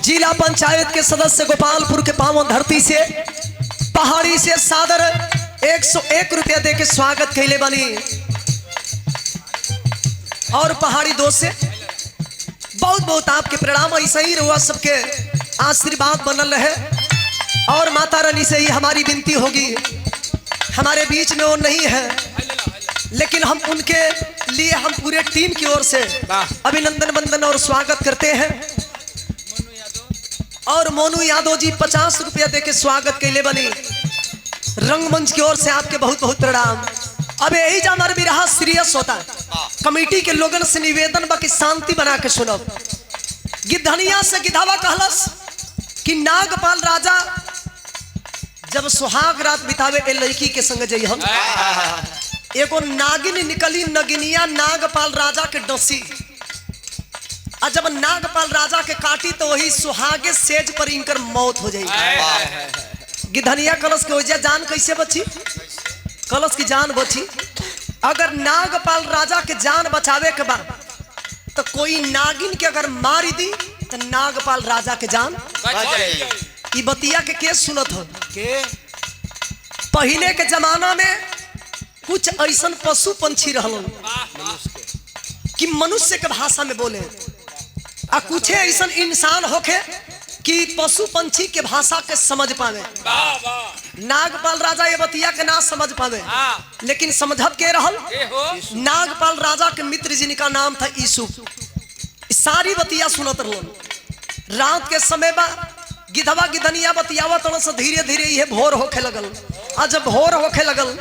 जिला पंचायत के सदस्य गोपालपुर के पावन धरती से पहाड़ी से सादर 101 रुपया दे के स्वागत कैले बनी और पहाड़ी दोस्त से बहुत बहुत आपके प्रणाम। ऐसा ही रहुआ सबके आशीर्वाद बनल रहे और माता रानी से ही हमारी विनती होगी। हमारे बीच में वो नहीं है लेकिन हम उनके लिए हम पूरे टीम की ओर से अभिनंदन वंदन और स्वागत करते हैं। और मोनू यादव जी 50 रुपया दे के स्वागत के लिए बनी रंगमंच की ओर से आपके बहुत बहुत प्रणाम। अब यही जा हमारे बिरहा सीरियस होता है। कमेटी के लोगन से निवेदन बा कि शांति बना के सुनो। गिद्धनिया से गिधावा कहलस कि नागपाल राजा जब सुहाग रात बितावे ए लड़की के संग जई हम एगो नागिन निकली नगिनिया नागपाल राजा के डसी और जब नागपाल राजा के काटी तो वही सुहागे सेज पर इनकर मौत हो जाएगी। गिधनिया कलश के वजह जान कैसे बची? कलश की जान बची। अगर नागपाल राजा के जान बचावे के बाद तो कोई नागिन के अगर मारी दी तो नागपाल राजा के जान ई बतिया के केस सुनत हो के पहले के जमाना में कुछ ऐसा पशु पंछी रहलन कि मनुष्य के भाषा में बोले आ कुछ ऐसा इंसान होके कि पशु पंछी के भाषा के समझ पावे। नागपाल राजा ये बतिया के ना समझ पावे लेकिन समझत के रहल नागपाल राजा के मित्र जिनका नाम था ईसु। सारी बतिया सुनत रहलन। रात के समय बा गिधवा गिधनिया बतियावा तो से धीरे धीरे ये भोर होके लगल। आ जब भोर होके लगल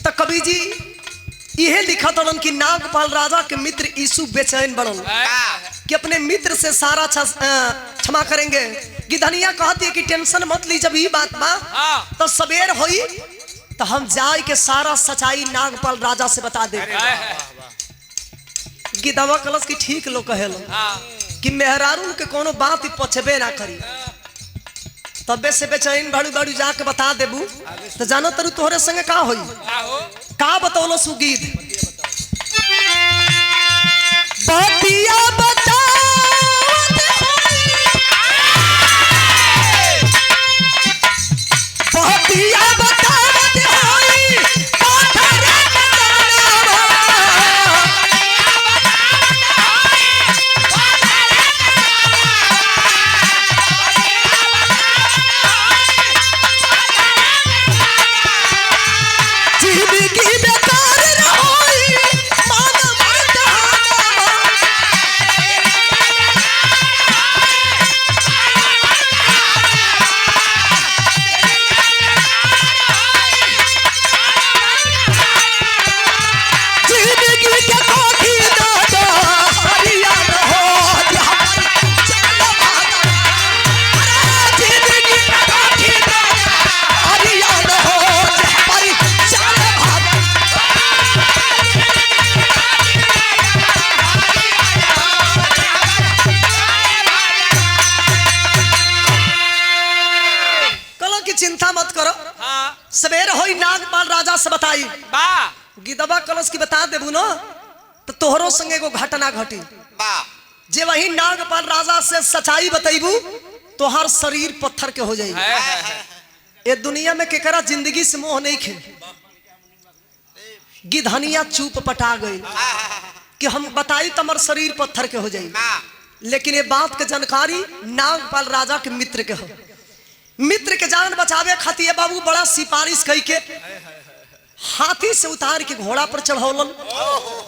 तो कवि जी यह लिखा तड़न कि नागपाल राजा के मित्र ईसु बेचैन बनल कि अपने मित्र से सारा क्षमा करेंगे। गिधनिया कहती है कि टेंशन मत ली, जब ये बात बा तो सवेर होई तो हम जाए के सारा सच्चाई नागपाल राजा से बता दे। गिधवा कलश की ठीक लोग कहेल कि मेहरारू के कोनो बात पछबे ना करी तबे से बेचैन बाड़ू बाड़ू जाके बता देबू तो जानो तरु तोहरे संगे का होई का बतौलो सुगीत बतिया बतावत बतिया बतावत होई पत्थर जिंदगी बेकार रहोई मान मत सवेर होई नागपाल राजा से बताई बा गिदबा कलश की बता देबू ना तो तोहरो संगे एगो घटना घटी जे वही नागपाल राजा से सच्चाई बतैबू तो हर शरीर पत्थर के हो जाई। ये दुनिया में केकरा जिंदगी से मोह नहीं खे। गिधनिया चुप पटा गई कि हम बताई तो हमार शरीर पत्थर के हो जाई। लेकिन ये बात के जानकारी नागपाल राजा के मित्र के हो। मित्र के जान बचावे खातिर बाबू बड़ा सिफारिश कई के हाथी से उतार के घोड़ा पर चढ़ौलन।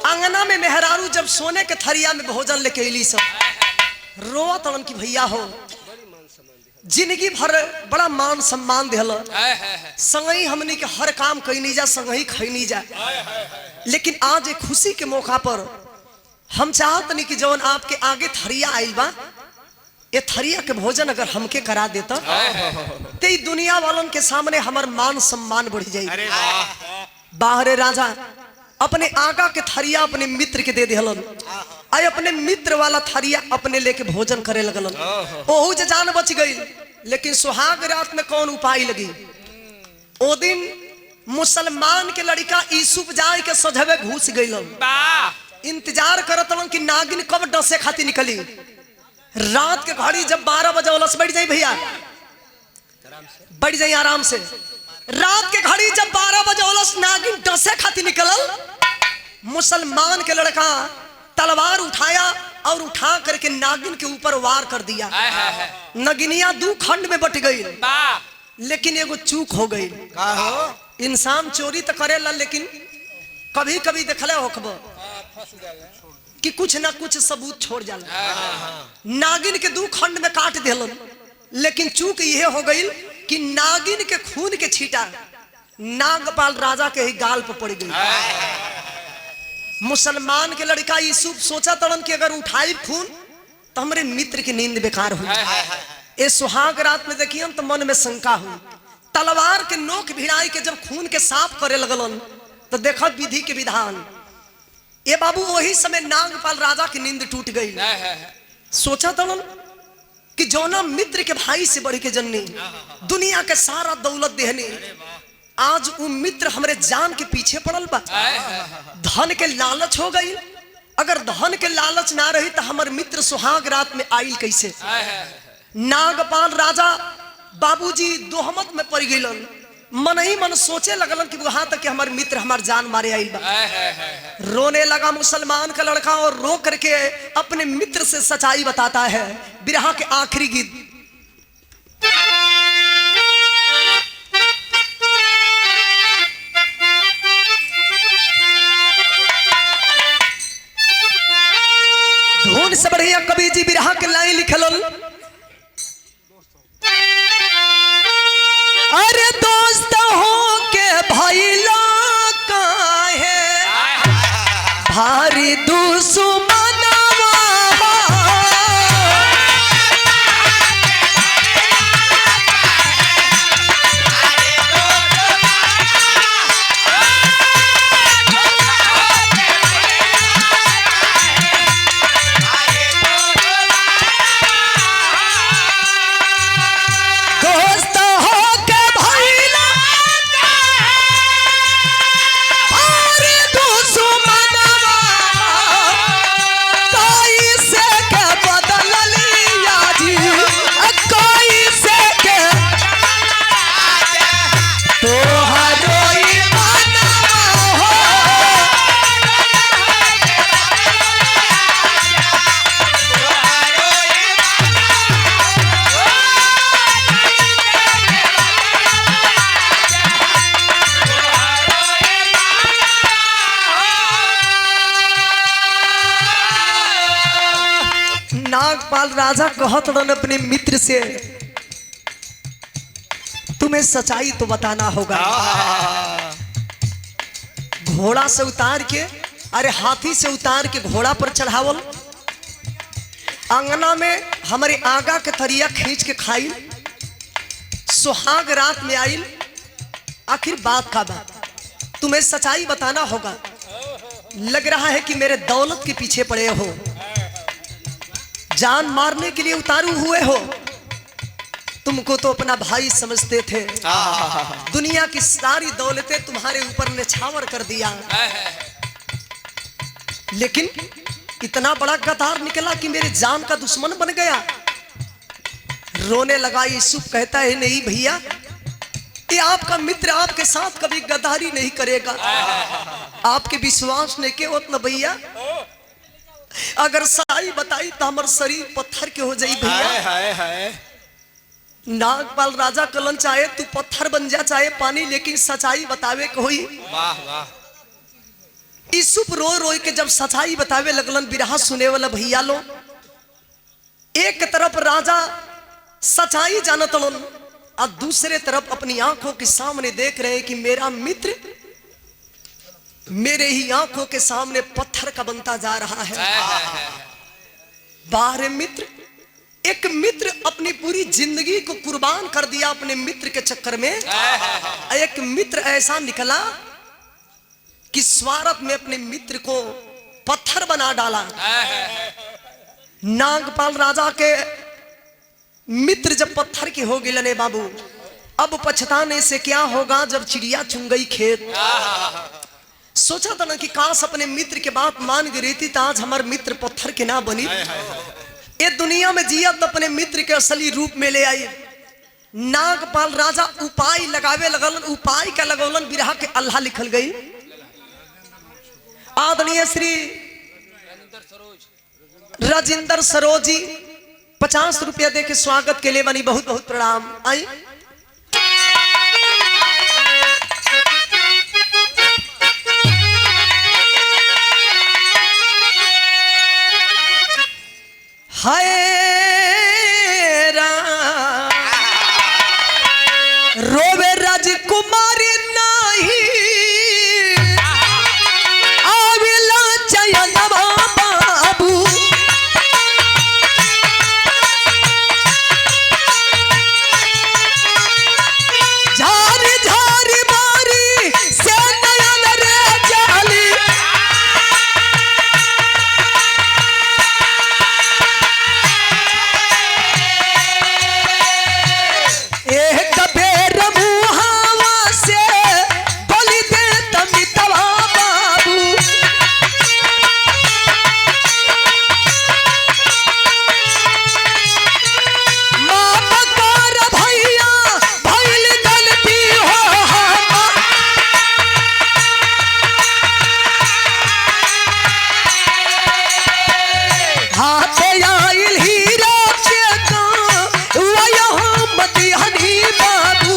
अंगना में मेहरारू जब सोने के थरिया में भोजन लेके अली सब रोआ तड़न की भैया हो जिंदगी भर बड़ा मान सम्मान दिल संगही हमने के हर काम कही नहीं जा संगही खई नहीं जा। लेकिन आज एक खुशी के मौका पर हम चाहत नहीं कि जवन आपके आगे थरिया आइल बा ये थरिया के भोजन अगर हमके करा देता तो ई दुनिया वालन के सामने हमार मान सम्मान बढ़ जाए। बाहरे राजा अपने आगा के थरिया अपने मित्र के दे दिहलन आई अपने मित्र वाला थरिया अपने लेके भोजन करे लगलन। ओहू जे जान बच गई। लेकिन सुहाग रात में कौन उपाय लगी। ओ दिन मुसलमान के लड़का यूसुफ जाए के सजवे घुस गईलन। इंतजार करतलन कि नागिन कब डसे खाती निकली। रात के घड़ी जब 12 बजे उलस बैठ जाई भैया बैठ जाई आराम से। रात के घड़ी जब 12 बजे उलस नागिन डसे खाती निकलल मुसलमान के लड़का तलवार उठाया और उठा करके नागिन के ऊपर वार कर दिया। नगिनिया 2 खंड में बट गई। लेकिन एगो चूक हो गई। इंसान चोरी तो करेला लेकिन कभी कभी देखले होखबो कि कुछ ना कुछ सबूत छोड़ जाला। नागिन के 2 खंड में काट दिलन। लेकिन चूक यह हो गई कि नागिन के खून के छींटा नागपाल राजा के ही गाल पर पड़ गई। मुसलमान के लड़का यूसुफ सोचा तड़न कि अगर उठाई खून तो हमारे मित्र की नींद बेकार हुई। ये सुहाग रात में देखिए तो मन में शंका हुई। तलवार के नोक भिड़ाई के जब खून के साफ करे लगलन तो देखा विधि के विधान। ये बाबू वही समय नागपाल राजा की नींद टूट गई। सोचा तड़न कि जौना मित्र के भाई से बढ़ के जननी दुनिया के सारा दौलत देहनी आज वो मित्र हमरे जान के पीछे पड़ल बा। धन के लालच हो गई। अगर धन के लालच ना रही तो हमार मित्र सुहाग रात में आइल कैसे। नागपाल राजा बाबूजी दोहमत में पड़ गईलन। मन ही मन सोचे लगलन कि वहां तक कि हमारे मित्र हमार जान मारे आइल बा। रोने लगा मुसलमान का लड़का और रो करके अपने मित्र से सच्चाई बताता है। बिरहा के आखिरी गीत धुन से बढ़िया कवि जी बिरहा के लाइन लिखलन। अरे दोस्त हो के भइला काहे भारी दुश्मनवा नागपाल राजा कहत अपने मित्र से तुम्हें सच्चाई तो बताना होगा। घोड़ा से उतार के अरे हाथी से उतार के घोड़ा पर चढ़ावल अंगना में हमारे आगा के थरिया खींच के खाई सुहाग रात में आइल। आखिर बात का बात तुम्हें सच्चाई बताना होगा। लग रहा है कि मेरे दौलत के पीछे पड़े हो जान मारने के लिए उतारू हुए हो तुमको तो अपना भाई समझते थे, दुनिया की सारी दौलतें तुम्हारे ऊपर निछावर कर दिया, लेकिन इतना बड़ा गद्दार निकला कि मेरे जान का दुश्मन बन गया। रोने लगा यूसुफ, कहता है नहीं भैया, ये आपका मित्र आपके साथ कभी गद्दारी नहीं करेगा। आपके विश्वास ने के उतना भैया, अगर सच्चाई बताई तो हमार शरीर पत्थर के हो जाई भैया। नागपाल राजा कलन चाहे तू पत्थर बन जा चाहे पानी, लेकिन सच्चाई बतावे को होई। वाह वाह। यूसुफ रो रो के जब सच्चाई बतावे लगलन, बिरहा सुने वाला भैया लो, एक तरफ राजा सच्चाई जानत लन और दूसरे तरफ अपनी आंखों के सामने देख रहे हैं कि मेरा मित्र मेरे ही आंखों के सामने पत्थर का बनता जा रहा है। बाहर मित्र, एक मित्र अपनी पूरी जिंदगी को कुर्बान कर दिया अपने मित्र के चक्कर में। एक मित्र ऐसा निकला कि स्वार्थ में अपने मित्र को पत्थर बना डाला। नागपाल राजा के मित्र जब पत्थर के हो गए बाबू, अब पछताने से क्या होगा जब चिड़िया चुन गई खेत। सोचा था ना कि काश अपने मित्र के बात मान गई रहती तो आज हमारे मित्र पत्थर के ना बनी। ये दुनिया में जिया तो अपने मित्र के असली रूप में ले आई। नागपाल राजा उपाय लगावे लगलन, उपाय का लगौलन, बिरहा के अल्लाह लिखल गई। आदरणीय श्री राजेंद्र सरोज जी 50 रुपया दे के स्वागत के लिए बनी, बहुत बहुत प्रणाम। आई हाय रोवे राजकुमारी नाही आविला चयन बाबू, झारी झारी मारी से नयन रे जाली, एक बेर मुहावा से बोली दे तमितवा बाबू। माफ कर भैया भइल गलती हो हम, हाथ आइल हीरा के तो वह मती हनी बाबू।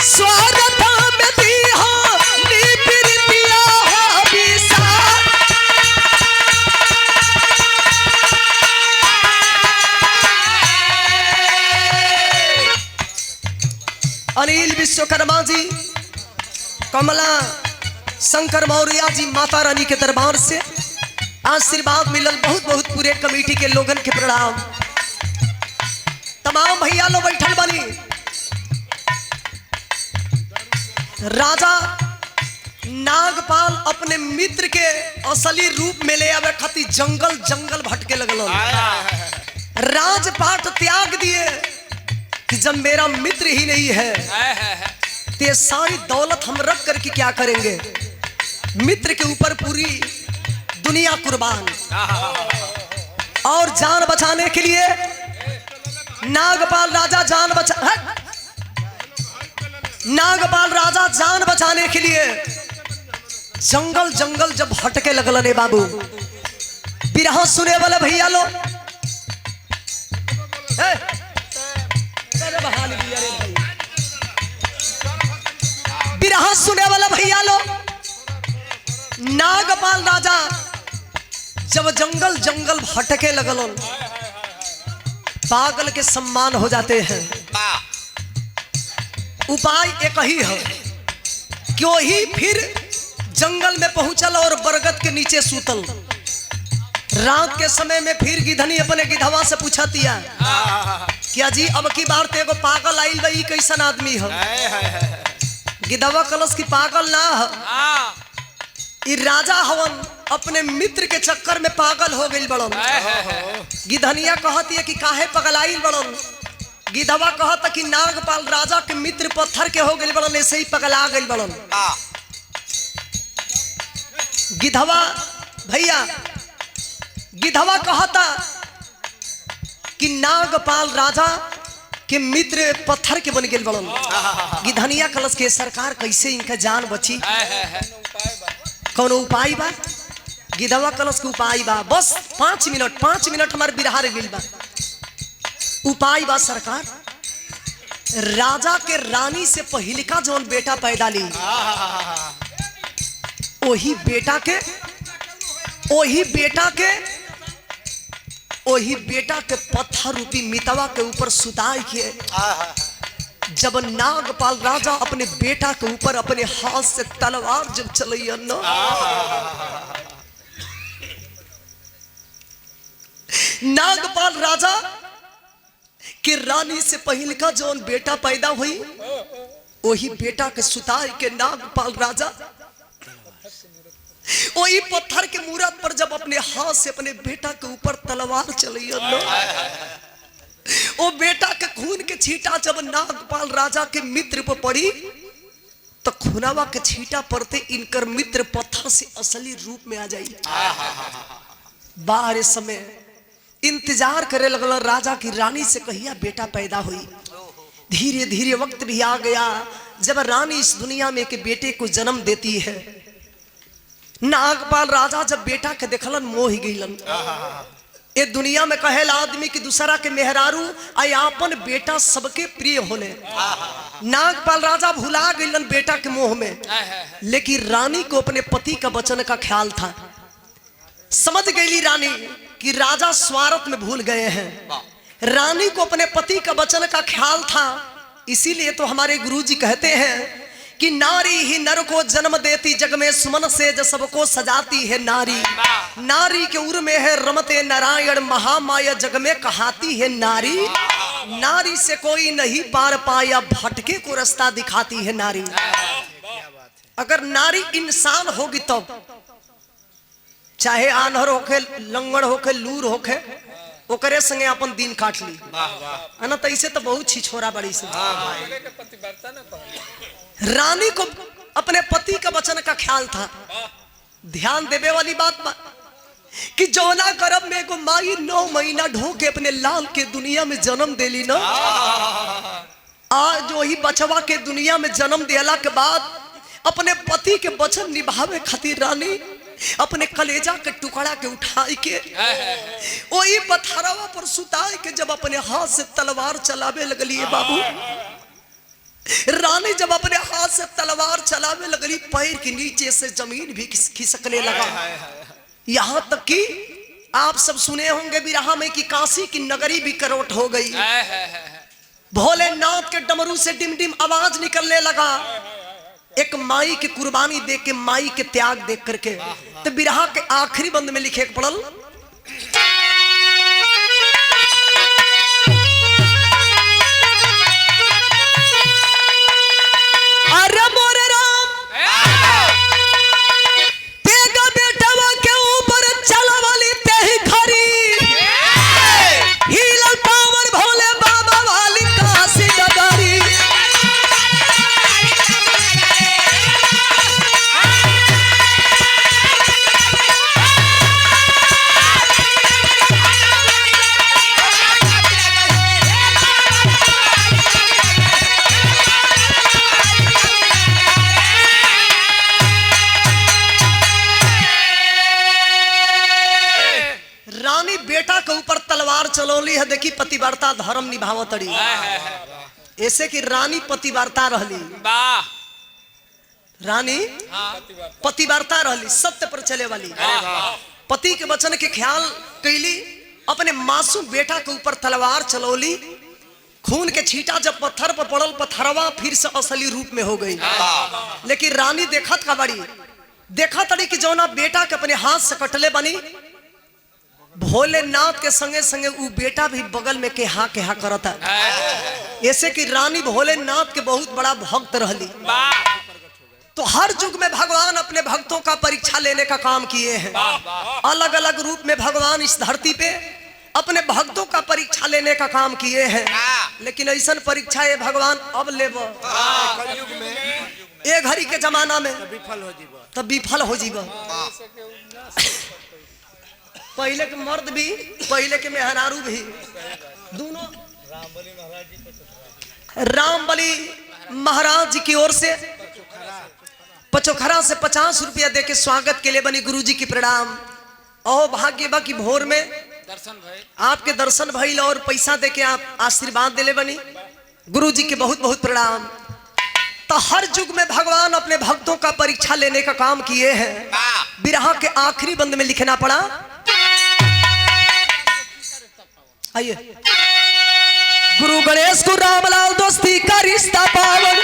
स्वागत में दिया निपिर दिया हो बिसा, अनिल विश्वकर्मा जी, कमला शंकर मौर्य जी, माता रानी के दरबार से आशीर्वाद मिलल, बहुत बहुत पूरे कमेटी के लोगन के प्रणाम। तमाम भैया लोग बैठल बनी। राजा नागपाल अपने मित्र के असली रूप में ले आवे खातिर जंगल जंगल भटके लगल। राजपाट त्याग दिए कि जब मेरा मित्र ही नहीं है तो ये सारी दौलत हम रख करके क्या करेंगे। मित्र के ऊपर पूरी दुनिया कुर्बान, और जान बचाने के लिए नागपाल राजा नागपाल राजा जान बचाने के लिए जंगल जंगल जब हटके लगल रे बाबू। बिरहा सुने वाले भैया लो, बिरहा सुने वाला भैया लो, नागपाल राजा जब जंगल जंगल भटके लगल, पागल के सम्मान हो जाते हैं। उपाय एक ही है, क्यों ही फिर जंगल में पहुंचल और बरगद के नीचे सूतल। रात के समय में फिर गिधनी अपने गिधवा से पूछा दिया, क्या जी अब की बार ते एगो पागल आइल बा, ई कैसन आदमी है। गिधवा कलश की पागल ना है, ई राजा हवन अपने मित्र के चक्कर में पागल हो गई बड़न। गिधनिया कहती है कि काहे पगलाई बड़न। गिधवा कहता कि नागपाल राजा के मित्र पत्थर के हो गई बड़न, ऐसे ही पगला गई बड़न। गिधवा भैया गिधवा कहता कि नागपाल राजा के मित्र पत्थर के बन गए बड़न। गिधनिया कलश के सरकार कैसे इनका जान बची, कौन उपाय बा? गिधवा कलश के उपाय बा, बस 5 मिनट हमारे बिरहा गिल बा। उपाय बा सरकार, राजा के रानी से पहिलका जौन बेटा पैदा ली, वही बेटा के पत्थर रूपी मितवा के ऊपर सुताई के जब नागपाल राजा अपने बेटा के ऊपर अपने हाथ से तलवार जब चलैया न, नागपाल राजा के रानी से पहले का जौन बेटा पैदा हुई, वही बेटा के सुताई के नागपाल राजा वही पत्थर के मूरत पर जब अपने हाथ से अपने बेटा के ऊपर तलवार चलैया न, वो बेटा के खून के छींटा जब नागपाल राजा के मित्र पर पड़ी तो खूनावा के छींटा पड़ते इनकर मित्र पत्थर से असली रूप में आ जाई। बाहर समय इंतजार करे लगल राजा की रानी से कहिया बेटा पैदा हुई। धीरे धीरे वक्त भी आ गया जब रानी इस दुनिया में के बेटे को जन्म देती है। नागपाल राजा जब बेटा के देखलन मोह गईलन। ये दुनिया में कहेला आदमी की दूसरा के मेहरारू आपन बेटा सबके प्रिय होने। नागपाल राजा भुला गईलन बेटा के मोह में, लेकिन रानी को अपने पति का वचन का ख्याल था। समझ गई रानी कि राजा स्वार्थ में भूल गए हैं। रानी को अपने पति का वचन का ख्याल था, इसीलिए तो हमारे गुरुजी कहते हैं कि नारी ही नर को जन्म देती, जग में सुमन से जो सबको सजाती है नारी। नारी के उर में है रमते नारायण, महामाया जग में कहाती है नारी। नारी से कोई नहीं पार पाया, भटके को रास्ता दिखाती है नारी। अगर नारी इंसान होगी तब चाहे आन्हर होके, लंगड़ होके, लूर होके, ओकरे संगे अपन दिन काट ली है ना। तैसे तो बहुत छिछोरा बड़ी से। रानी को अपने पति का वचन का ख्याल था। ध्यान देवे वाली बात कि जौना गर्भ में को माई 9 महीना ढोके अपने लाल के दुनिया में जन्म देली ना, आज वही बचवा के दुनिया में जन्म देला के बाद अपने पति के वचन निभावे खातिर रानी अपने कलेजा के टुकड़ा के उठाई के वही पथरावा पर सुताई के जब अपने हाथ से तलवार चलावे लगली है बाबू। रानी जब अपने हाथ से तलवार चलावे लगली, पैर के नीचे से जमीन भी खिसकने लगा। यहाँ तक कि आप सब सुने होंगे बिरहा में कि काशी की नगरी भी करोट हो गई। भोलेनाथ के डमरू से डिम डिम आवाज निकलने लगा। एक माई की कुर्बानी देख के, माई के त्याग देख करके, तो बिरहा के आखिरी बंद में लिखे पड़ल, अरे मोरे राम तेगा बेटवा के ऊपर चला वाली तेही खरी, हीलल पावर भोले बाबा वाली काशी नगरी। बेटा के ऊपर तलवार चलौली है। देखी पतिव्रता धर्म निभावतड़ी, ऐसे कि रानी पतिव्रता रहली। रानी पतिव्रता रहली, सत्य पर चले वाली, पति के वचन के ख्याल कैली। अपने मासूम बेटा के ऊपर तलवार चलौली। खून के छींटा जब पत्थर पर पड़ल, पत्थरवा फिर से असली रूप में हो गई। लेकिन रानी देखत का बड़ी, देखा तड़ी कि जौना बेटा के अपने हाथ से कटले बनी, भोलेनाथ के संगे संगे वो बेटा भी बगल में केहा केहा करता। ऐसे कि रानी भोलेनाथ के बहुत बड़ा भक्त रहली। तो हर युग में भगवान अपने भक्तों का परीक्षा लेने का काम किए हैं। अलग अलग रूप में भगवान इस धरती पे अपने भक्तों का परीक्षा लेने का काम किए हैं। लेकिन ऐसा परीक्षा ये भगवान अब लेब कलयुग में ए घड़ी के जमाना में विफल हो जीवा। तब विफल हो जीवा। पहले के मर्द भी पहले के मेहरारू भी दोनों रामबली महाराज जी की ओर से पचोखरा से 50 रुपया दे के स्वागत के लिए बनी गुरुजी की प्रणाम। और भाग्य बा की भोर में दर्शन भाई आपके दर्शन भइल और पैसा दे के आप आशीर्वाद दिले बनी गुरुजी के बहुत बहुत प्रणाम। तो हर युग में भगवान अपने भक्तों का परीक्षा लेने का काम किए हैं। बिरहा के आखिरी बंद में लिखना पड़ा। आइए गुरु गणेश को रामलाल दोस्ती का रिश्ता पावन